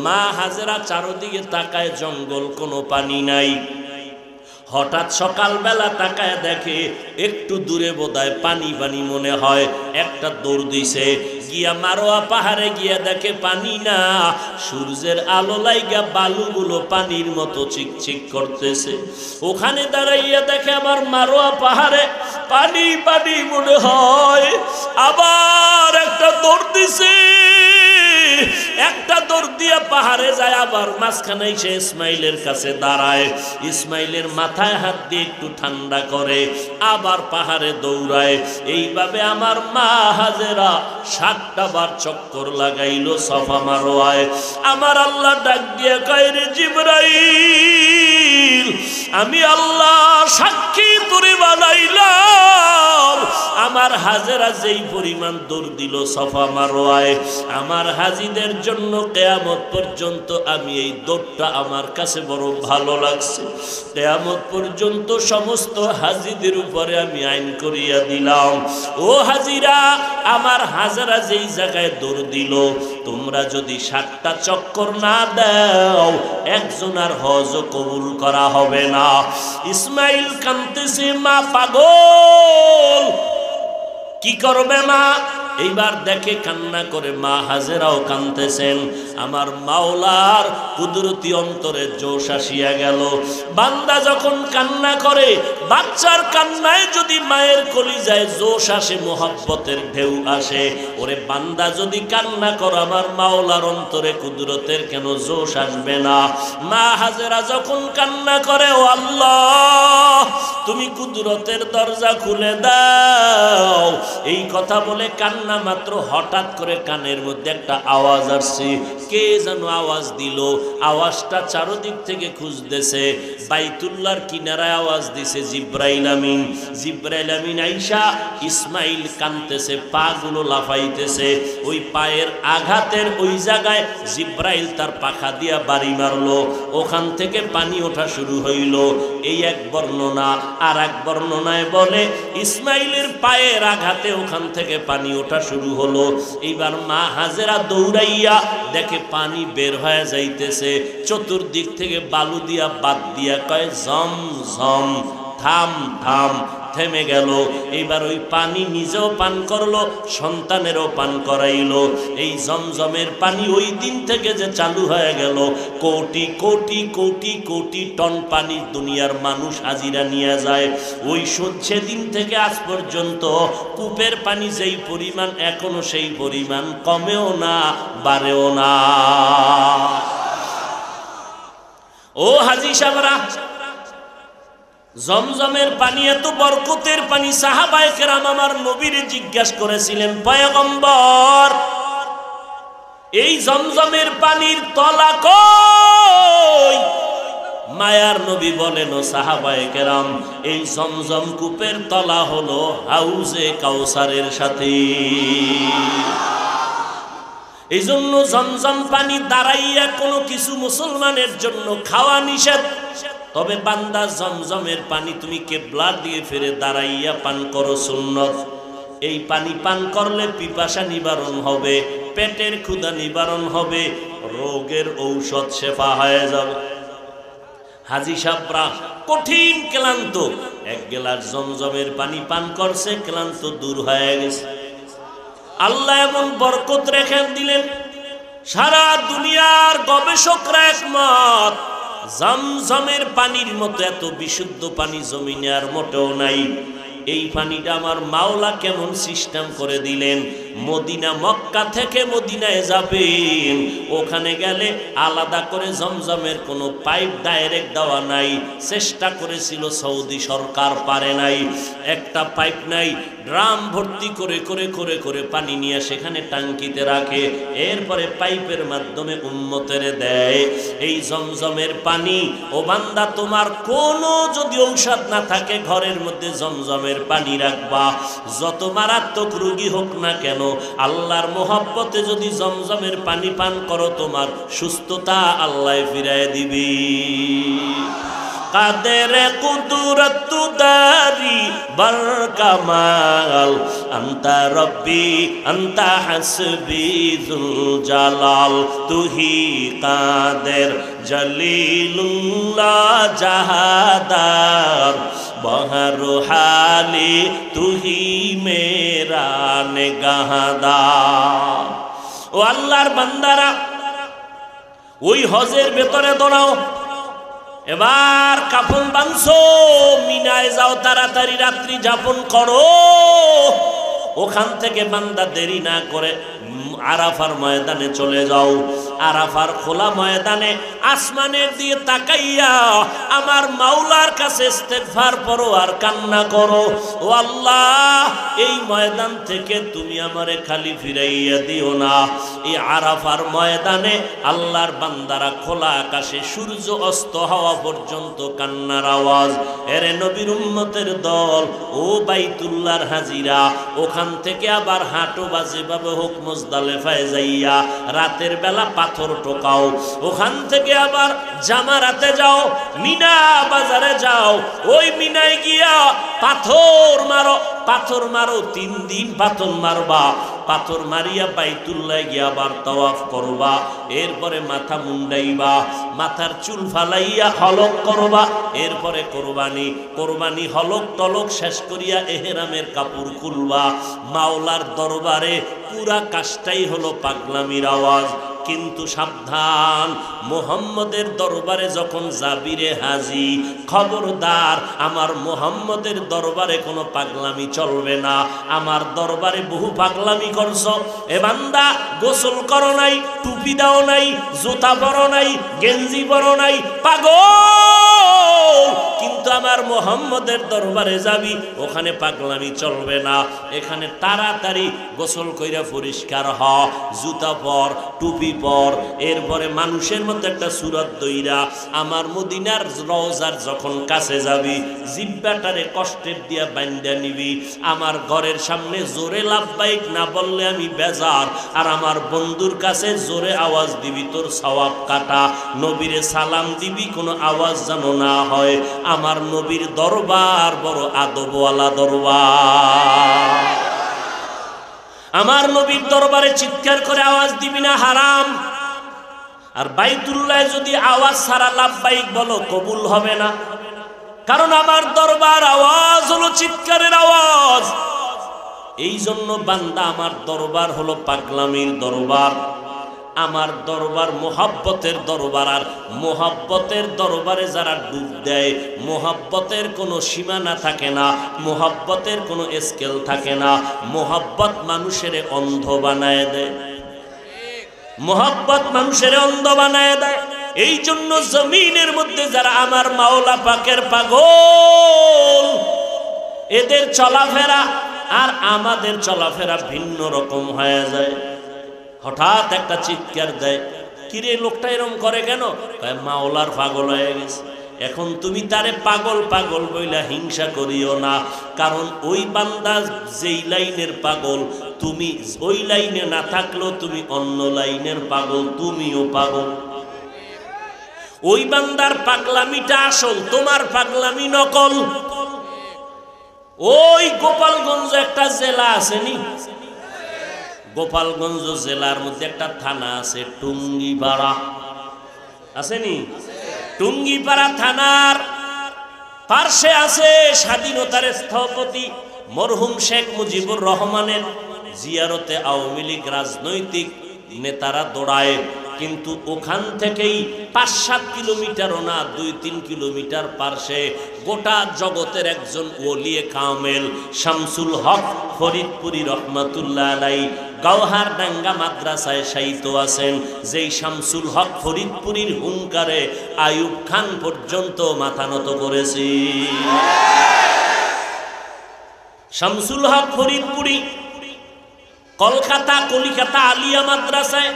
মা হাজেরা চারদিকে তাকায়, জঙ্গল, কোনো পানি নাই। হঠাৎ সকালবেলা তাকায় দেখে একটু দূরে বোধহয় পানি পানি মনে হয়, একটা দৌড় দিছে, গিয়া মারোয়া পাহাড়ে গিয়া দেখে পানি না, সূর্যের আলো লাইগা বালুগুলো পানির মতো চিকচিক করতেছে। ওখানে দাঁড়াইয়া দেখে আমার মারোয়া পাহাড়ে পানি পানি মনে হয়। আবার একটা দৌড় দিছে, একটা দৌড় দিয়া পাহাড়ে যায়, আবার মাঝখানে এসে ইসমাইলের কাছে দাঁড়ায়। ইসমাইলের মাথায় হাত দিয়ে একটু ঠান্ডা করে, আবার পাহাড়ে দৌড়ায়। এইভাবে আমার মা হাজেরা 7টা বার চক্কর লাগাইল সফা মারোয়ায়। আমার আল্লাহ ডাক দিয়ে কয়, রে জিবরাইল, আমি আল্লাহ সাক্ষী তোরে বানাইলাম, আমার হাজেরা যেই পরিমাণ দৌড় দিল সফা মারোয়ায়, আমার হাজিদের জন্য কিয়ামত পর্যন্ত আমি এই দৌড়টা আমার কাছে বড় ভালো লাগছে। কিয়ামত পর্যন্ত সমস্ত হাজিদের উপরে আমি আইন করিয়া দিলাম, ও হাজিরা, আমার হাজেরা যেই জায়গায় দৌড় দিল, তোমরা যদি 7টা চক্কর না দাও, একজন আর হজ কবুল করা হবে না। ইসমাইল কাঁদতেছে, মা পাগল, কি করবে মা? এইবার দেখে কান্না করে মা হাজেরাও কাঁদতেছেন। আমার মাওলার কুদরতি অন্তরে জোশ আসিয়া গেল। বান্দা যখন কান্না করে, বাচ্চার কান্নায় যদি মায়ের কলিজায় জোশ আসে, মোহাব্বতের ঢেউ আসে, ওরে বান্দা যদি কান্না করো, আমার মাওলার অন্তরে কুদরতের কেন জোশ আসবে না? মা হাজেরা যখন কান্না করে, ও আল্লাহ, তুমি কুদরতের দরজা খুলে দাও, এই কথা বলে কান্না মাত্র হঠাৎ করে কানের মধ্যে একটা আওয়াজ আসছে। কে যেন আওয়াজ দিল, আওয়াজটা চারদিক থেকে খুঁজতেছে। বাইতুল্লাহর কিনারায় আওয়াজ দিছে জিব্রাইল আমিন। জিব্রাইল আমিন আইসা, ইসমাইল কাঁদতেছে, পা গুলো লাফাইতেছে। ওই পায়ের আঘাতের ওই জায়গায় জিব্রাইল তার পাখা দিয়া বাড়ি মারলো, ওখান থেকে পানি ওঠা শুরু হইল। এই এক বর্ণনা। আর এক বর্ণনায় বলে ইসমাইলের পায়ের আঘাতে ওখান থেকে পানি ওঠা শুরু হলো। এইবার মা হাজেরা দৌড়াইয়া দেখে পানি বের হয়ে যাইতেছে, চতুর্দিক থেকে বালু দিয়া বাদ দিয়া কয়, জম জম, থাম থাম, থেমে গেল। এইবার ওই পানি নিজেও পান করলো, সন্তানেরও পান করাইলো। এই জমজমের পানি ওই দিন থেকে যে চালু হয়ে গেল, কোটি কোটি কোটি কোটি টন পানি দুনিয়ার মানুষ হাজিরা নিয়ে যায়। ওই সেদিন থেকে আজ পর্যন্ত কূপের পানি যেই পরিমাণ, এখনো সেই পরিমাণ কমেও না, বাড়েও না। ও হাজি সাহেবরা, জমজমের পানি এত বরকতের পানি, সাহাবায়ে কেরাম আমার নবীরে জিজ্ঞাসা করেছিলেন, পয়গম্বর, এই জমজমের পানির তলা কই? মায়ার নবী বলেন, ও সাহাবায়ে কেরাম, এই জমজম কূপের তলা হলো হাউজে কাউসারের সাথে। এই জন্য জমজম পানি দাঁড়াইয়া কোনো কিছু মুসলমানের জন্য খাওয়া নিষেধ। তবে বান্দা জমজমের পানি তুমি কিবলা দিয়ে ফিরে দাঁড়াইয়া পান করো, সুন্নত। এই পানি পান করলে পিপাসা নিবারণ হবে, পেটের ক্ষুধা নিবারণ হবে, রোগের ঔষধ শেফা হয়ে যাবে। হাজি সাহেবরা কঠিন ক্লান্ত, এক গ্লাস জমজমের পানি পান করছে, ক্লান্ত দূর হয়ে গেছে। আল্লাহ এমন বরকত রেখে দিলেন, সারা দুনিয়ার গবেষকরা একমত, জমজমের পানির মতো এত বিশুদ্ধ পানি জমিনে আর মোটেও নাই। এই পানিটা আমার মাওলা কেমন সিস্টেম করে দিলেন। মদিনা মক্কা থেকে মদিনায় যাবেন, ওখানে গেলে আলাদা করে জমজমের কোনো পাইপ ডাইরেক্ট দেওয়া নাই। চেষ্টা করেছিল সৌদি সরকার, পারে নাই। একটা পাইপ নাই, ড্রাম ভর্তি করে করে করে করে পানি নিয়ে সেখানে টাঙ্কিতে রাখে, এরপরে পাইপের মাধ্যমে উম্মতের দেয়। এই জমজমের পানি, ও বান্দা তোমার কোনো যদি ঔষধ না থাকে ঘরের মধ্যে জমজমের পানি রাখবা, যত মারাত্মক রোগী হোক না কেন আল্লাহর মোহাব্বতে যদি জমজমের পানি পান করো তোমার সুস্থতা আল্লাহ ফিরায় দিবি। কাদের কুদরত দারি বর কামাল, আন্তা রব্বি আন্তা হাসবি যুল জালাল, তুহি কাদের জলিলুল্লাহ জাহাদার, বহর হালি তুহি মেরা নেগাহদার। ও আল্লাহর বান্দারা, ওই হজের ভেতরে দৌড়াও, এবার কাফন বাঁধছো, মিনায় যাও, তাড়াতাড়ি রাত্রি যাপন করো। ওখান থেকে বান্দা দেরি না করে আরাফার ময়দানে চলে যাও। আরাফার খোলা ময়দানে আসমানের দিয়ে তাকাইয়া আমার মাওলার কাছে ইস্তেগফার করো আর কান্না করো, ও আল্লাহ এই ময়দান থেকে তুমি আমারে খালি ফিরাইয়া দিও না। এই আরাফার ময়দানে আল্লাহর বান্দারা খোলা আকাশে সূর্য অস্ত হওয়া পর্যন্ত কান্নার আওয়াজ। এরে নবীর উম্মতের দল, ও বাইতুল্লাহর হাজিরা, ওখান থেকে আবার হাঁটো বাজে ভাবে হোক মুজদালিফায় যাইয়া রাতের বেলা পাথর টোকাও, ওখান থেকে আবার জামারাতে যাও, মিনা বাজারে যাও, ওই মিনায় গিয়া পাথর মারো, পাথর মারো, 3 দিন পাথর মারবা, পাথর মারিয়া বাইতুল্লাহ গিয়া আবার তাওয়াফ করবা, এরপরে মাথা মুন্ডাইবা, মাথার চুল ফালাইয়া হলক করবা, এরপরে কোরবানি, কোরবানি হলক টলক শেষ করিয়া এহরামের কাপড় খুলবা। মাওলার দরবারে পুরা কাজটাই হলো পাগলামির আওয়াজ। কিন্তু সাবধান, মুহাম্মদের দরবারে যখন যাবি রে হাজি, খবরদার আমার মুহাম্মদের দরবারে কোনো পাগলামি চলবে না। আমার দরবারে বহু পাগলামি করছো, এ বান্দা গোসল করো নাই, টুপি দাও নাই, জুতা পরো নাই, গেঞ্জি পরো নাই, পাগল। কিন্তু আমার মুহাম্মদের দরবারে যাবি, ওখানে পাগলামি চলবে না। এখানে তাড়াতাড়ি গোসল কইরা পরিষ্কার হ, জুতা পর, টুপি পর, এরপরে মানুষের মতো একটা সুরত দইরা আমার মদিনার রওজার যখন কাছে যাবি, জিব্বাটারে কষ্টের দিয়া বান্ধা নিবি। আমার ঘরের সামনে জোরে লাব্বাইক না বললে আমি বেজার, আর আমার বন্ধুর কাছে জোরে আওয়াজ দিবি, তোর সওয়াব কাটা। নবীরে সালাম দিবি, কোনো আওয়াজ যেন না হয়। আমার নবীর দরবার বড় আদবওয়ালা দরবার। আমার নবীর দরবারে চিৎকার করে আওয়াজ দিবি না, হারাম। আর বাইতুল্লাহ যদি আওয়াজ ছাড়া লাব্বাইক বলো, কবুল হবে না। কারণ আমার দরবার আওয়াজ হলো চিৎকারের আওয়াজ। এই জন্য বান্দা, আমার দরবার হলো পাগলামির দরবার। আমার দরবার মোহাব্বতের দরবার। আর মোহাব্বতের দরবারে যারা ডুব দেয়, মোহাব্বতের কোনো সীমানা থাকে না, মোহাব্বতের কোনো স্কেল থাকে না। মোহাব্বত মানুষের অন্ধ বানায় দেয়, মোহাব্বত মানুষের অন্ধ বানায় দেয়। এই জন্য জমিনের মধ্যে যারা আমার মাওলা পাকের পাগল, এদের চলাফেরা আর আমাদের চলাফেরা ভিন্ন রকম হয়ে যায়। হঠাৎ একটা চিৎকার দেয়, কিরে লোকটা এরকম করে কেন? মাওলার পাগল হয়ে গেছে। এখন তুমি তারে পাগল পাগল বইলা হিংসা করিও না, কারণ ওই বান্দা যেই লাইনের পাগল, তুমি ওই লাইনে না থাকলেও তুমি অন্য লাইনের পাগল, তুমিও পাগল। ওই বান্দার পাগলামিটা আসল, তোমার পাগলামি নকল। ওই গোপালগঞ্জ একটা জেলা আসেনি, গোপালগঞ্জ জেলার মধ্যে একটা থানা আছে টুঙ্গিপাড়া, আসেনি? টুঙ্গিপাড়া থানার পার্শ্বে আছে স্বাধীনতার স্থপতি মরহুম শেখ মুজিবুর রহমানের জিয়ারতে আওয়ামী লীগ রাজনৈতিক নেতারা দৌড়ায়। কিন্তু ওখান থেকেই 5-7 কিলোমিটারও না, 2-3 কিলোমিটার পার্শ্বে গোটা জগতের একজন ওলিয়ে কামেল শামসুল হক ফরিদপুরি রহমাতুল্লাহ আলাইহি গওহারডাঙ্গা মাদ্রাসায় শায়িত আছেন। যেই শামসুল হক ফরিদপুরির হুঙ্কারে আইয়ুব খান পর্যন্ত মাথা নত করেছে। শামসুল হক ফরিদপুরি কলকাতা আলিয়া মাদ্রাসায়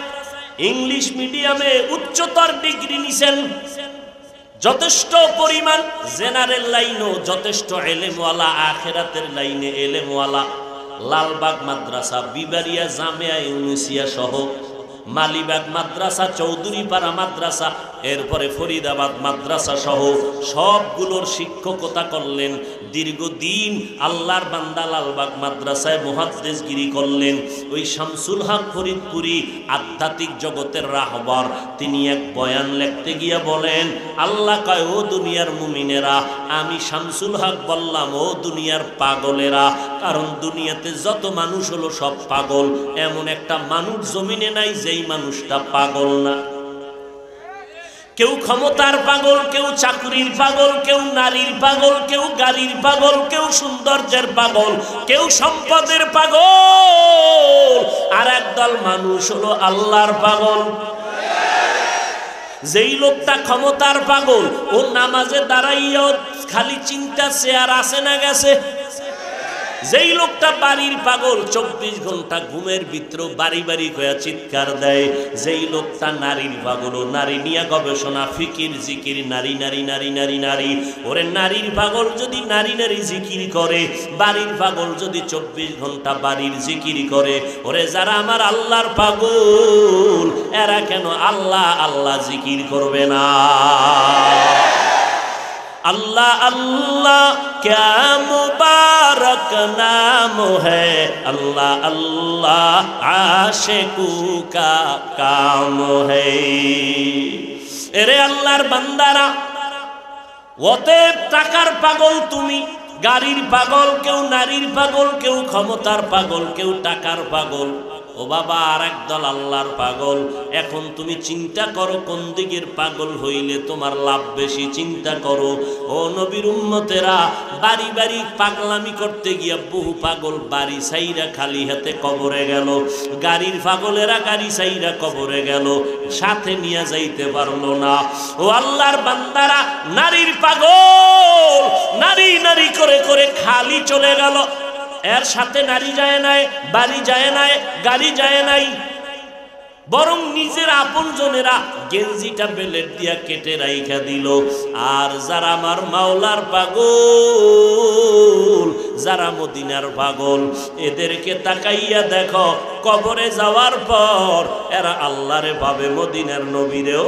ইংলিশ মিডিয়ামে উচ্চতর ডিগ্রি নিছেন। যথেষ্ট পরিমাণ জেনারেল লাইনও যথেষ্ট এলেমওয়ালা, আখেরাতের লাইনে এলেমওয়ালা। লালবাগ মাদ্রাসা, বিবারিয়া জামিয়া ইউনিসিয়া সহ মালিবাগ মাদ্রাসা, চৌধুরীপাড়া মাদ্রাসা, এরপরে ফরিদাবাদ মাদ্রাসা সহ সবগুলোর শিক্ষকতা করলেন। দীর্ঘদিন আল্লাহর বান্দা লালবাগ মাদ্রাসায় মুহাদ্দিসগিরি করলেন। ওই শামসুল হক ফরিদপুরি আধ্যাত্মিক জগতের রাহবার, তিনি এক বয়ান লিখতে গিয়ে বলেন, আল্লাহ কয়, ও দুনিয়ার মুমিনেরা, আমি শামসুল হক বললাম, ও দুনিয়ার পাগলেরা, কারণ দুনিয়াতে যত মানুষ হলো সব পাগল। এমন একটা মানুষ জমিনে নাই যেই মানুষটা পাগল না। কেউ ক্ষমতার পাগল, কেউ চাকুরির পাগল, কেউ নারীর পাগল, কেউ গাড়ির পাগল, কেউ সৌন্দর্যের পাগল, কেউ সম্পদের পাগল, আর একদল মানুষ হলো আল্লাহর পাগল। যেই লোকটা ক্ষমতার পাগল, ও নামাজে দাঁড়াইয়াও খালি চিন্তা চেয়ার আসে না গেছে। যেই লোকটা বাড়ির পাগল, 24 ঘন্টা ঘুমের ভিতর বাড়ি বাড়ি কয়া চিৎকার দেয়। যেই লোকটা নারীর পাগল, ও নারী নিয়ে গবেষণা, ফিকির জিকির, নারী নারী নারী নারী নারী। ওরে নারীর পাগল যদি নারী নারী জিকির করে, বাড়ির পাগল যদি 24 ঘন্টা বাড়ির জিকির করে, ওরে যারা আমার আল্লাহর পাগল, এরা কেন আল্লাহ আল্লাহ জিকির করবে না? अल्लाह अल्लाह क्या मुबारक नाम है, अल्लाह अल्लाह आशिकू का काम है। এরে আল্লাহর বান্দারা, অতএব টাকার পাগল তুমি, গাড়ির পাগল, কেউ নারীর পাগল, কেউ ক্ষমতার পাগল, কেউ টাকার পাগল। ও বাবা, আর একদল আল্লাহর পাগল। এখন তুমি চিন্তা করো কোন দিকের পাগল হইলে তোমার লাভ বেশি। চিন্তা করো ও নবীর উম্মতেরা, বাড়ি বাড়ি পাগলামি করতে গিয়া বহু পাগল বাড়ি সাইরা খালি হাতে কবরে গেল। গাড়ির পাগলেরা গাড়ি সাইরা কবরে গেল, সাথে নিয়ে যাইতে পারলো না। ও আল্লাহর বান্দারা, নারীর পাগল নারী নারী করে করে খালি চলে গেল। এর সাথে নারী যায় নাই, বাড়ি যায় নাই, গাড়ি যায় নাই, বরং নিজের আপন জনেরা গেঞ্জিটা বেলেট দিয়া কেটে রাইখা দিল। আর যারা আমার মাওলার পাগল, যারা মদিনার পাগল, এদেরকে তাকাইয়া দেখো, কবরে যাওয়ার পর এরা আল্লাহরে পাবে, মদিনার নবীরেও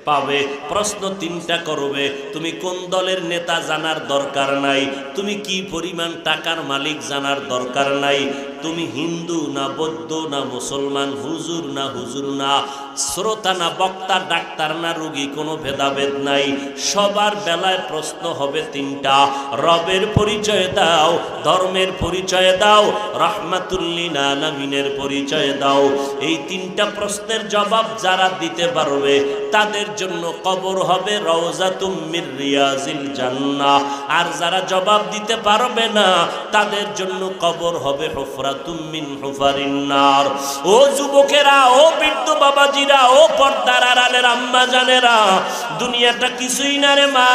পাবে। প্রশ্ন 3টা করবে, তুমি কোন দলের নেতা জানার দরকার নাই, তুমি কি পরিমাণ টাকার মালিক জানার দরকার নাই, তুমি হিন্দু না বৌদ্ধ না মুসলমান, হুজুর না হুজুর না, শ্রোতা না বক্তা, ডাক্তার না রোগী, কোনো ভেদাভেদ নাই। সবার বেলায় প্রশ্ন হবে 3টা, রবের পরিচয় দাও, ধর্মের পরিচয় দাও, রাহমাতুল্লিল আলামিনের পরিচয় দাও। এই 3টা প্রশ্নের জবাব যারা দিতে পারবে তাদের জন্য কবর হবে রওজাতুম মির রিয়াজিল জান্নাহ। আর যারা জবাব দিতে পারবে না তাদের জন্য কবর হবে হুফরাতুম মিন হুফারিন নার। ও যুবকেরা, ও বৃদ্ধ বাবাজিরা, ও পর্দার আড়ালের আম্মা জানেরা, দুনিয়াটা কিছুই না রে মা।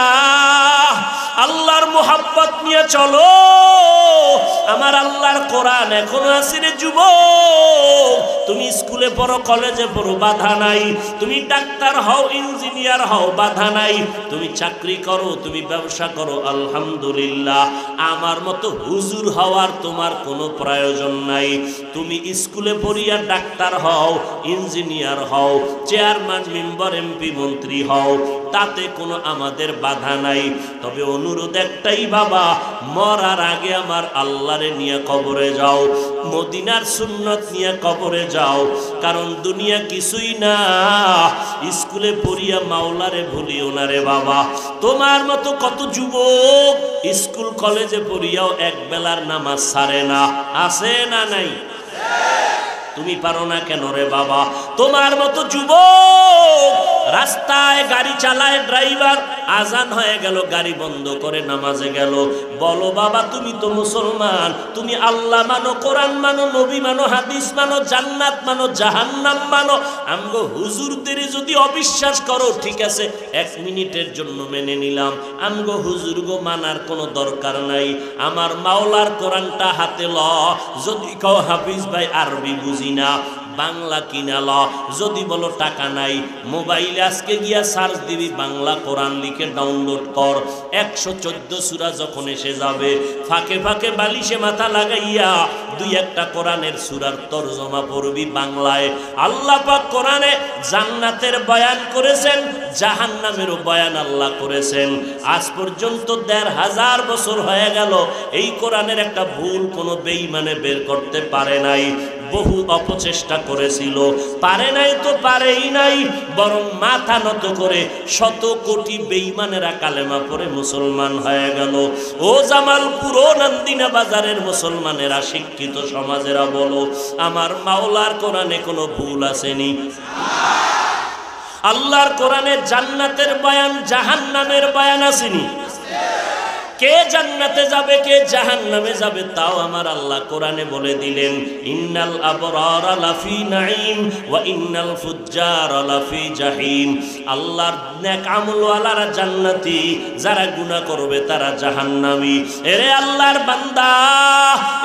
আল্লাহর মোহাব্বত নিয়ে চলো। আমার আল্লাহর কোরআন এখনো আছে রে যুবক। তুমি স্কুলে পড়ো, কলেজে পড়ো, বাধা নাই। তুমি ডাক্তার হও, ইঞ্জিনিয়ার হও, বাধা নাই। তুমি চাকরি করো, তুমি ব্যবসা করো, আলহামদুলিল্লাহ। আমার মতো হুজুর হওয়ার তোমার কোনো প্রয়োজন নাই। তুমি স্কুলে পড়িয়া ডাক্তার হও, ইঞ্জিনিয়ার হও, চেয়ারম্যান, মেম্বার, এমপি, মন্ত্রী হও, তাতে কোনো আমাদের বাধা নাই। তবে অনুরোধ একটাই বাবা, মরার আগে আমার আল্লাহরে নিয়ে কবরে যাও, মদিনার সুন্নত নিয়ে কবরে যাও। কারণ দুনিয়া কিছুই না। স্কুলে পড়িয়া মাওলারে ভুলিও না রে বাবা। তোমার মতো কত যুবক স্কুল কলেজে পড়িয়াও এক বেলার নামাজ ছাড়ে না, আছে না নাই? তুমি পারো না কেন রে বাবা? তোমার মতো যুবক রাস্তায় গাড়ি চালায়, ড্রাইভার, আজান হয়ে গেল, গাড়ি বন্ধ করে নামাজে গেল। বলো বাবা, তুমি তো মুসলমান, তুমি আল্লাহ মানো, কোরআন মানো, নবী মানো, হাদিস মানো, জান্নাত মানো, জাহান্নাম মানো। আমগো হুজুরদের যদি অবিশ্বাস করো, ঠিক আছে, 1 মিনিটের জন্য মেনে নিলাম। আমগো হুজুর গো মানার কোনো দরকার নাই। আমার মাওলার কোরআনটা হাতে ল। যদি কও হাফিজ ভাই আরবি বুঝি না, বাংলা কিনা ল। যদি বলো টাকা নাই, মোবাইলে আজকে গিয়া সার্চ দিবি, বাংলা কোরআন লিখে ডাউনলোড কর। 114 সূরা যখন এসে যাবে, ফাঁকে ফাঁকে বালিশে মাথা লাগাইয়া 2-1টা কোরআনের সূরার তরজমা পড়বি বাংলায়। আল্লাহ পাক কোরআনে জান্নাতের বয়ান করেছেন, জাহান্নামেরও বয়ান আল্লাহ করেছেন। আজ পর্যন্ত 1500 বছর হয়ে গেল, এই কোরআনের একটা ভুল কোনো বেঈমানে বের করতে পারে নাই। বহু অপচেষ্টা করেছিল, পারে নাই তো পারেই নাই, বরং মাথা নত করে 100 কোটি বেঈমানেরা কালেমা পড়ে মুসলমান হয়ে গেল। ও জামালপুর, ও নান্দিনা বাজারের মুসলমানেরা, শিক্ষিত সমাজেরা বলো, আমার মাওলার কোরআনে কোনো ভুল আসেনি? আল্লাহর কোরআনে জান্নাতের বয়ান, জাহান্নামের বয়ান আসেনি? কে জান্নাতে যাবে, কে জাহান্নামে যাবে, তাও আমার আল্লাহ কোরআনে বলে দিলেন। ইন্নাল আবরারা লাফি নাঈম ওয়া ইন্নাল ফুজ্জারা লাফি জাহিম। আল্লাহর নেক আমলওয়ালারা জান্নাতি, যারা গুনাহ করবে তারা জাহান্নামী। এরে আল্লাহর বান্দা,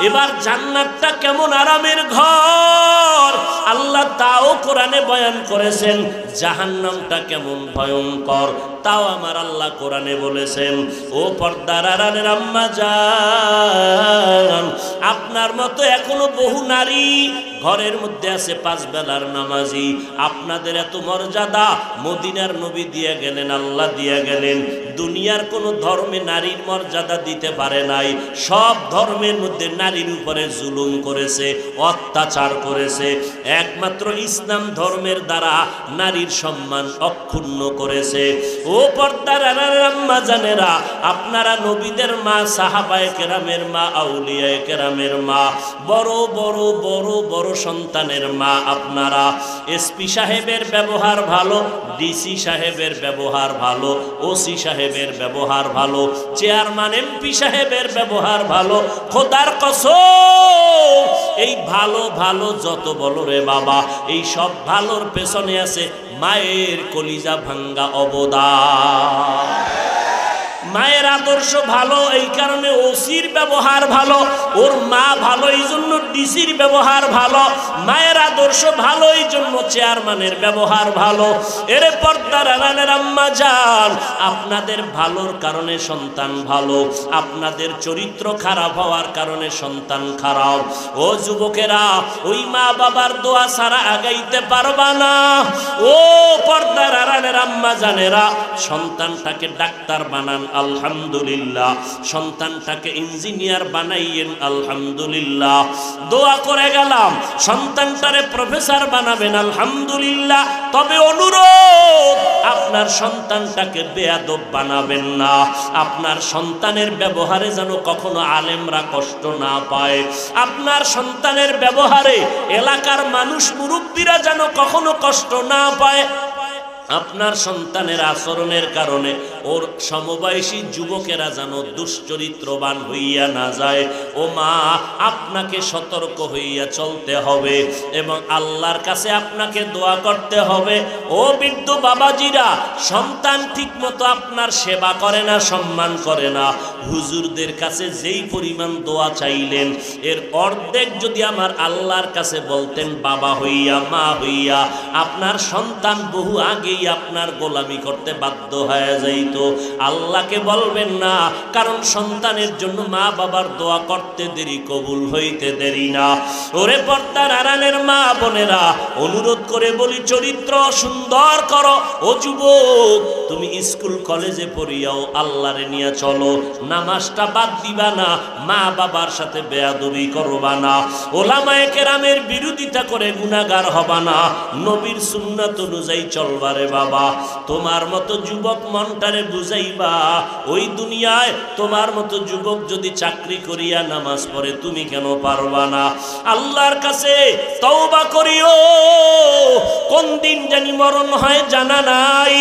এবার জান্নাতটা কেমন আরামের ঘর আল্লাহ তাও কোরআনে বয়ান করেছেন। জাহান্নামটা কেমন ভয়ঙ্কর তাও আমার আল্লাহ কোরআনে বলেছেন। ও পর্দার আড়ালের আম্মা জান, আপনার মতো এখনো বহু নারী ঘরের মধ্যে আছে 5 বেলার নামাজি। আপনাদের এত মর্যাদা মদিনার নবী দিয়ে গেলেন, আল্লাহ দিয়ে গেলেন। দুনিয়ার কোন ধর্মে নারীর মর্যাদা দিতে পারে নাই। সব ধর্মের মধ্যে নারীর উপরে জুলুম করেছে, অত্যাচার করেছে। একমাত্র ইসলাম ধর্মের দ্বারা নারীর সম্মান অক্ষুণ্ণ করেছে। ও পর্দার আম্মা জানেরা, আপনারা নবীদের মা, সাহাবায়ে কেরামের মা, আউলিয়ায়ে কেরামের মা, বড় বড় বড় বড় সন্তানের মা। আপনারা এসপি সাহেবের ব্যবহার ভালো, ডিসি সাহেবের ব্যবহার ভালো, ওসি সাহেবের ব্যবহার ভালো, চেয়ারম্যান এমপি সাহেবের ব্যবহার ভালো। খোদার কসম, এই ভালো ভালো যত বলো রে বাবা, এই সব ভালোর পেছনে আছে মায়ের কলিজা ভাঙ্গা অবদান। মায়ের আদর্শ ভালো, এই কারণে ওসির ব্যবহার ভালো, ওর মা ভালো এই জন্য ডিসির ব্যবহার ভালো। মায়ের আদর্শ ভালো এই জন্য চেয়ারম্যানের ব্যবহার ভালো। এর পর্দার আড়ালের আম্মা জান, আপনাদের ভালোর কারণে সন্তান ভালো, আপনাদের চরিত্র খারাপ হওয়ার কারণে সন্তান খারাপ। ও যুবকেরা, ওই মা বাবার দোয়া ছাড়া আগাইতে পারবা না। ও পর্দার আড়ালের আম্মা জানেরা, সন্তানটাকে ডাক্তার বানান, আলহামদুলিল্লাহ। সন্তানটাকে ইঞ্জিনিয়ার বানাইয়েন, আলহামদুলিল্লাহ। দোয়া করে গেলাম, সন্তানটারে প্রফেসর বানাবেন, আলহামদুলিল্লাহ। তবে অনুরোধ, আপনার সন্তানটাকে বেয়াদব বানাবেন না। আপনার সন্তানের ব্যবহারে যেন কখনো আলেমরা কষ্ট না পায়। আপনার সন্তানের ব্যবহারে এলাকার মানুষ, মুরব্বীরা যেন কখনো কষ্ট না পায়। আপনার সন্তানের আচরণের কারণে ওর সমবয়সী যুবকেরা যেন দুশ্চরিত্রবান হইয়া না যায়। ও মা, আপনাকে সতর্ক হইয়া চলতে হবে এবং আল্লাহর কাছে আপনাকে দোয়া করতে হবে। ও বৃদ্ধ বাবাজিরা, সন্তান ঠিকমতো আপনার সেবা করে না, সম্মান করে না। হুজুরদের কাছে যেই পরিমাণ দোয়া চাইলেন, এর অর্ধেক যদি আমার আল্লাহর কাছে বলতেন বাবা হইয়া, মা হইয়া, আপনার সন্তান বহু আগেই আপনার গোলামি করতে বাধ্য হয়ে যাইত। আল্লাহকে বলবেন না, কারণ সন্তানের জন্য মা বাবার দোয়া করতে দেরি, কবুল হইতে দেরি না। ওরে পর্দার আড়ালের মা বোনেরা, অনুরোধ করে বলি, চরিত্র সুন্দর করো। ও যুবক, তুমি স্কুল কলেজে পড়িয়াও আল্লাহরে নিয়ে চলো। নামাজটা বাদ দিবা না, মা বাবার সাথে বেয়াদবি করবা না, ওলামায়ে কেরামের বিরোধিতা করে গুনাহগার হবা না, নবীর সুন্নাত অনুযায়ী চলবারে রে বাবা, তোমার মতো যুবক মনটারে বুঝাইবা, ওই দুনিয়ায় তোমার মতো যুবক যদি চাকরি করিয়া নামাজ পড়ে তুমি কেন পারবা না? আল্লাহর কাছে তওবা করিও। কোন দিন জানি মরণ হয় জানা নাই,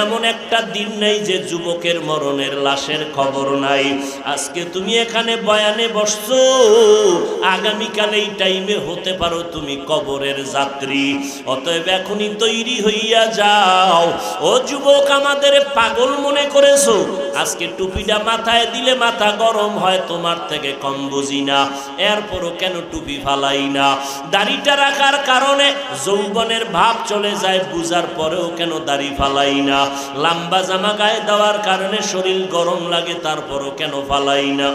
এমন একটা দিন নেই যে যুবকের মরণের লাশের খবর নাই। আজকে তুমি এখানে বয়ানে বসছো, আগামীকাল এই টাইমে হতে পারো তুমি কবরের যাত্রী। অতএব এখনই তৈরি হইয়া যাও। ও যুবক, আমাদের পাগল মনে করেছো? আজকে টুপিটা মাথায় দিলে মাথা গরম হয়, তোমার থেকে কম বুঝি না, এরপরও কেন টুপি ফালাই না? দাড়িটা রাখার কারণে যৌবনের ভাব চলে যায়, বুঝার পরেও কেন দাড়ি ফালাই না? লম্বা জামা গায়ে দেওয়ার কারণে শরীর গরম লাগে, তারপরও কেন ফালাই না?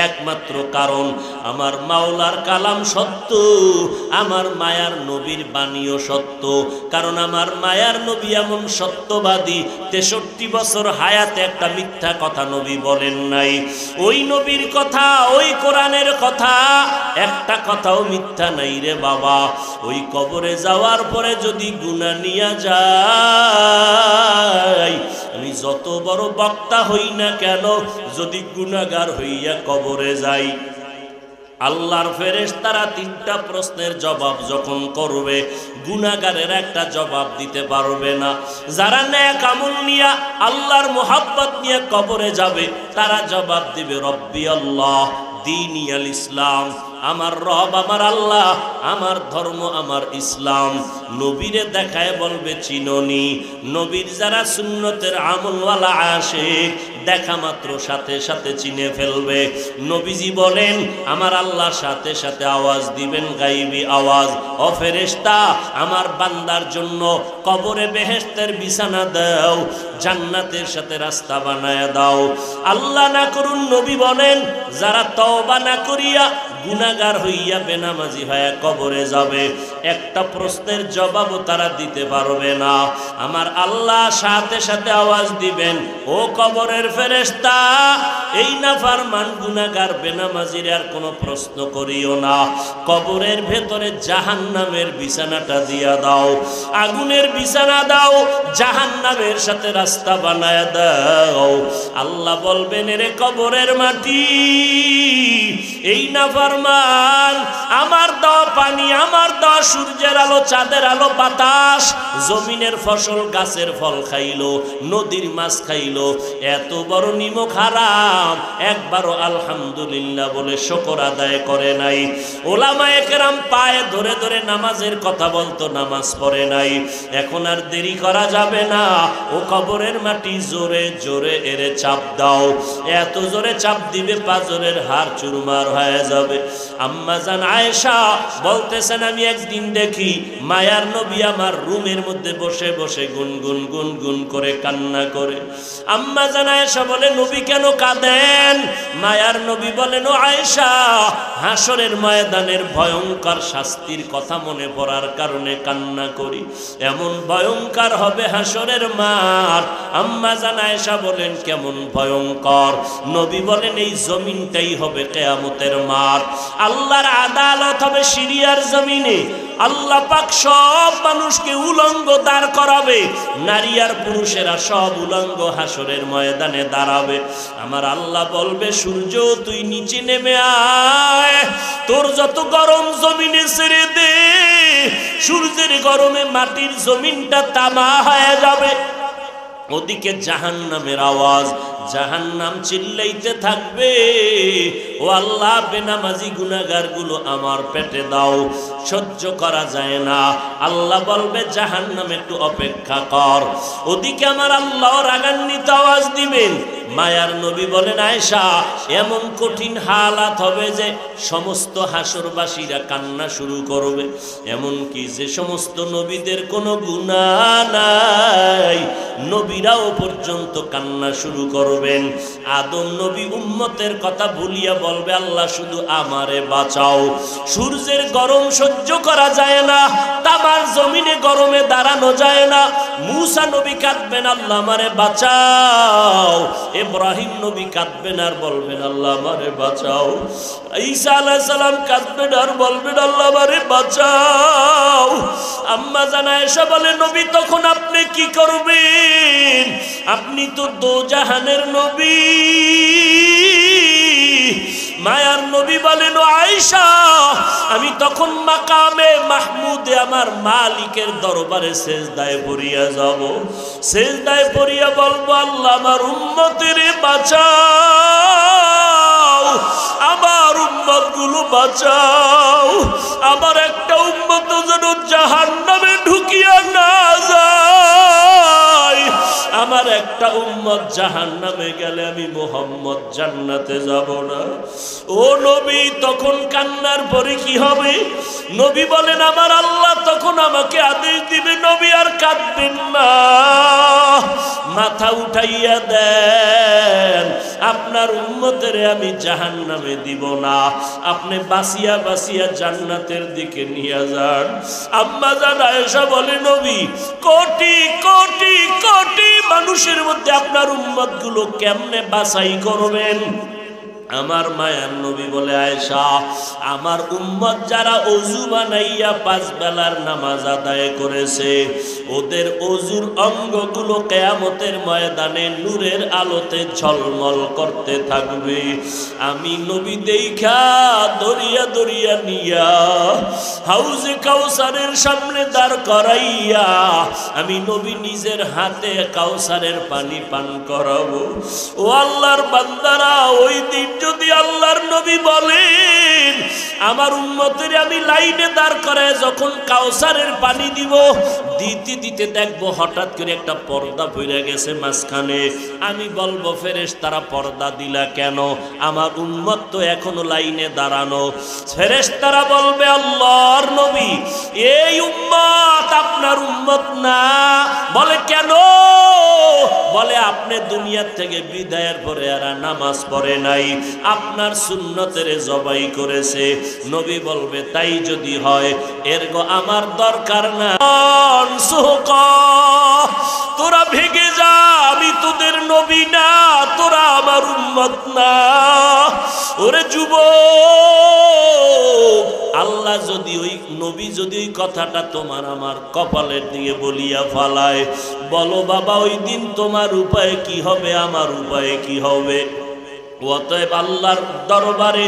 একমাত্র কারণ আমার মাওলার কালাম সত্য, আমার মায়ার নবীর বাণীও সত্য। কারণ আমার মায়ার নবী এমন সত্যবাদী, 63 বছর হায়াতে একটা মিথ্যা কথা নবী বলেন নাই। ওই নবীর কথা, ওই কোরআনের কথা, একটা কথাও মিথ্যা নাই রে বাবা। ওই কবরে যাওয়ার পরে যদি গুনাহ নিয়ে যায়, আমি যত বড় বক্তা হই না কেন, যদি গুনাহগার হইয়া কবরে যাই, আল্লাহর ফেরেশতারা 3টা প্রশ্নের জবাব যখন করবে, গুনাহগারের একটা জবাব দিতে পারবে না। যারা নেক আমল নিয়া আল্লাহর মোহাব্বত নিয়ে কবরে যাবে, তারা জবাব দিবে রব্বি আল্লাহ দীনি আল ইসলাম, আমার রব আমার আল্লাহ, আমার ধর্ম আমার ইসলাম। নবীরে দেখায় বলবে চিননি। নবীর যারা সুন্নতের আমলওয়ালা আশিক, দেখা মাত্র সাথে সাথে চিনে ফেলবে। নবীজি বলেন আমার আল্লাহ সাথে সাথে আওয়াজ দিবেন, গাইবি আওয়াজ, ও ফেরেশতা আমার বান্দার জন্য কবরে বেহেশতের বিছানা দাও, জান্নাতের সাথে রাস্তা বানায় দাও। আল্লাহ না করুন, নবী বলেন যারা তওবা না করিয়া গুনাহগার হইয়া বেনামাজি হয়ে কবরে যাবে, একটা প্রশ্নের জবাবও তারা দিতে পারবে না। আমার আল্লাহ সাথে সাথে আওয়াজ দিবেন, ও কবরের ফেরেশতা, এই নাফরমান গুনাহগার বেনামাজির আর কোনো প্রশ্ন করিও না, কবরের ভেতরে জাহান্নামের বিছানাটা দিয়া দাও, আগুনের বিছানা দাও, জাহান্নামের সাথে রাস্তা বানায় দাও। আল্লাহ বলবেন এরে কবরের মাটি, এই নাফরমান আমার দেওয়া পানি, আমার দেওয়া সূর্যের আলো, চাঁদের আলো, বাতাস, জমিনের ফসল, গাছের ফল খাইলো, নদীর মাছ খাইলো, এত বড় নিমক হারাম, একবারও আলহামদুলিল্লাহ বলে শুকর আদায় করে নাই। ওলামায়ে কেরাম পায়ে ধরে ধরে নামাজের কথা বলতো, নামাজ পড়ে নাই। এখন আর দেরি করা যাবে না, ও কবরের মাটি জোরে জোরে এরে চাপ দাও। এত জোরে চাপ দিবে পাঁজরের হাড় চুরমার হয়ে যাবে। আম্মা জান আয়েশা বলতেছেন আমি একদিন দেখি মায়ার নবী আমার রুমের মধ্যে বসে বসে গুনগুন গুনগুন করে কান্না করে। আম্মা জান আয়েশা বলে নবী কেন কাঁদেন? মায়ার নবী বলেন ও আয়েশা, হাসরের ময়দানের ভয়ঙ্কর শাস্তির কথা মনে পড়ার কারণে কান্না করি। এমন ভয়ঙ্কর হবে হাসরের মাঠ। আম্মা জান আয়েশা বলেন কেমন ভয়ঙ্কর? নবী বলেন এই জমিনটাই হবে কিয়ামতের মাঠ। আল্লাহর আদালত হবে সিরিয়ার জমিনে। আল্লাহ পাক সব মানুষকে উলঙ্গ দাঁড় করাবে, নারী আর পুরুষেরা সব উলঙ্গ হাসরের ময়দানে দাঁড়াবে। আমার আল্লাহ বলবে সূর্য তুই নিচে নেমে আয়, তোর যত গরম জমিনে ছেড়ে দে। সূর্যের গরমে মাটির জমিনটা তামা হয়ে যাবে। ওদিকে জাহান্নামের আওয়াজ, জাহান্নাম চিল্লাইতে থাকবে, ও আল্লাহ বেনামাজি গুনাহগার গুলো আমার পেটে দাও, সহ্য করা যায় না। আল্লাহ বলবে জাহান্নাম একটু অপেক্ষা কর। ওদিকে আমার আল্লাহ রাগান্বিত আওয়াজ দিবেন। মায়ার নবী বলেন আয়েশা এমন কঠিন হালাত হবে যে সমস্ত হাসরবাসীরা কান্না শুরু করবে, এমন কি যে সমস্ত নবীদের কোনো গুনাহ নাই, নবীরাও পর্যন্ত কান্না শুরু করবেন। আদম নবী উম্মতের কথা ভুলিয়া বলবে আল্লাহ শুধু আমারে বাঁচাও। সূর্যের গরম সহ্য করা যায় না, তামার জমিনে গরমে দাঁড়ানো যায় না। মূসা নবী কাঁদবেন আল্লাহ আমারে বাঁচাও। ইব্রাহিম নবী কাঁদবেন আর বলবেন আল্লাহ আমারে বাঁচাও। ঈসা আলাইহিস সালাম কাঁদবেন আর বলবেন আল্লাহ আমারে বাঁচাও। আম্মা জান আয়েশা বলে নবী তখন আপনি কি করবেন? আপনি তো দোজাহানের নবী। মায়ার নবী বলেন আয়েশা আমি তখন মাকামে মাহমুদে আমার মালিকের দরবারে সেজদায় পড়িয়া যাব। সেজদায় পড়িয়া বলবো আল্লাহ আমার উম্মতের বাঁচাও, আমার উম্মত গুলো বাঁচাও, আমার একটা উম্মত যেন জাহান্নামে ঢুকিয়া না যায়। আমার একটা উম্মত জাহান্নামে গেলে আমি মুহাম্মদ জান্নাতে যাব না। ও নবী তখন কান্নার পরে কি হবে? নবী বলেন আমার আল্লাহ তখন আমাকে আদেশ দিবে নবী আর কাঁদবেন না, মাথা উঠাইয়া দেন, আপনার উম্মতের আমি জাহান্নামে দিব না, আপনি বাঁচিয়া বাঁচিয়া জান্নাতের দিকে নিয়ে যান। আম্মা জান আয়েশা বলে নবী কোটি কোটি কোটি মানুষের মধ্যে আপনার উম্মত গুলো কেমনে বাছাই করবেন? আমার মায়ার নবী বলে আয়েশা আমার উম্মত যারা ওযু বানাইয়া 5 বেলার নামাজ আদায় করেছে ওদের ওযুর অঙ্গগুলো কিয়ামতের ময়দানে নূরের আলোতে ঝলমল করতে থাকবে। আমি নবী দেখা দরিয়া দরিয়া নিয়া হাউজে কাউসারের সামনে দাঁড় করাইয়া আমি নবী নিজের হাতে কাউসারের পানি পান করাবো। ও আল্লাহর বান্দারা ওই দিন যদি আল্লাহর নবী বলেন আমার উম্মতের আমি লাইনে দাঁড় করায় যখন কাউসারের পানি দিব দিতে দিতে দেখবো হঠাৎ করে একটা পর্দা পড়ে গেছে মাঝখানে। আমি বলবো ফেরেশতারা পর্দা দিলা কেন? আমার উম্মত তো এখনো লাইনে দাঁড়ানো। ফেরেশতারা বলবে আল্লাহর নবী এই উম্মত আপনার উম্মত না। বলে কেন? বলে আপনি দুনিয়ার থেকে বিদায়ের পরে আর নামাজ পড়ে নাই, আপনার সুন্নতের জবাই করেছে। নবী বলবে তাই যদি হয় এরগো আমার দরকার না, তোরা ভেগে যা, আমি তোদের নবী না, তোরা আমার উম্মত না। ওরে যুবক আল্লাহ যদি ওই নবী যদি ওই কথাটা তোমার আমার কপালের দিকে বলিয়া ফালায় বলো বাবা ওই দিন তোমার উপায় কি হবে আমার উপায় কি হবে? অতএব আল্লাহর দরবারে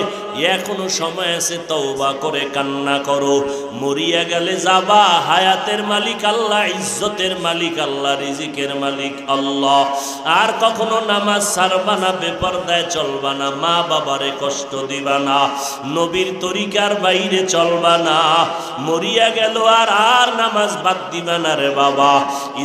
এখনো সময় আছে, তওবা করে কান্না করো। মরিয়া গেলে যাবা, হায়াতের মালিক আল্লাহ, ইজ্জতের মালিক আল্লাহ, রিজিকের মালিক আল্লাহ। আর কখনো নামাজ ছাড়বা না, বেপরদায় চলবা না, মা বাবারে কষ্ট দিবা না, নবীর তরিকার বাইরে চলবা না। মরিয়া গেল আর নামাজ বাদ দিবা না রে বাবা।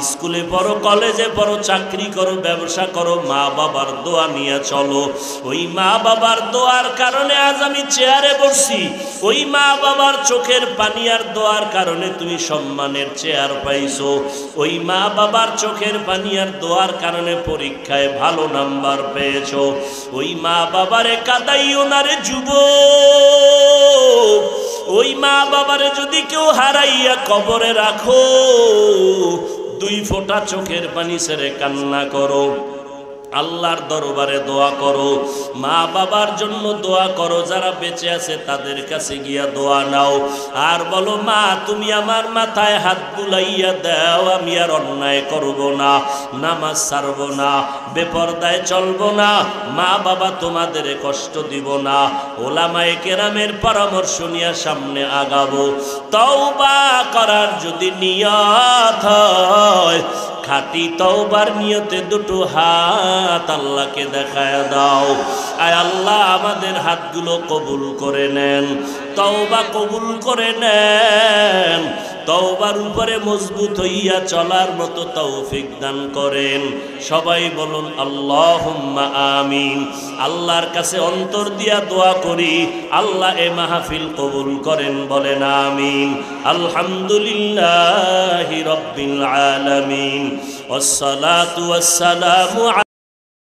স্কুলে পড়ো, কলেজে পড়ো, চাকরি করো, ব্যবসা করো, মা বাবার দোয়া নিয়ে চলো। ওই মা বাবার দোয়ার কারণে আজ আমি চেয়ারে বসছি, ওই মা বাবার চোখের পানি আর দোয়ার কারণে তুমি সম্মানের চেয়ার পাইছো, ওই মা বাবার চোখের পানি আর দোয়ার কারণে পরীক্ষায় ভালো নাম্বার পেয়েছো। ওই মা বাবারে কাদাইও না রে যুবক। ওই মা বাবারে যদি কেউ হারাইয়া কবরে রাখো 2 ফোঁটা চোখের পানি ছেড়ে কান্না করো, আল্লাহর দরবারে দোয়া করো, মা বাবার জন্য দোয়া করো, যারা বেঁচে আছে তাদের কাছে গিয়া দোয়া নাও। আর বলো মা তুমি আমার মাথায় হাত বুলাইয়া দাও, আমি আর অন্যায় করব না, নামাজ ছাড়ব না, বেপরদায় চলব না, মা বাবা তোমাদের কষ্ট দিব না। ওলামায়ে কেরামের পরামর্শ নিয়ে সামনে আগাবো। তওবা করার যদি নিয়ত হয় খাঁটি তওবার নিয়তে 2 হাত আল্লাহকে দেখায় দাও। আয় আল্লাহ আমাদের হাতগুলো কবুল করে নেন, তওবা কবুল করে নেন, তওবার উপরে মজবুত হইয়া চলার মতো তৌফিক দান করেন। সবাই বলুন আল্লাহুম্মা আমিন। আল্লাহর কাছে অন্তর দিয়া দোয়া করি আল্লাহ এ মাহফিল কবুল করেন, বলেন আমিন। আলহামদুলিল্লাহি রাব্বিল আলামিন, ওয়াসসালাতু ওয়াসসালামু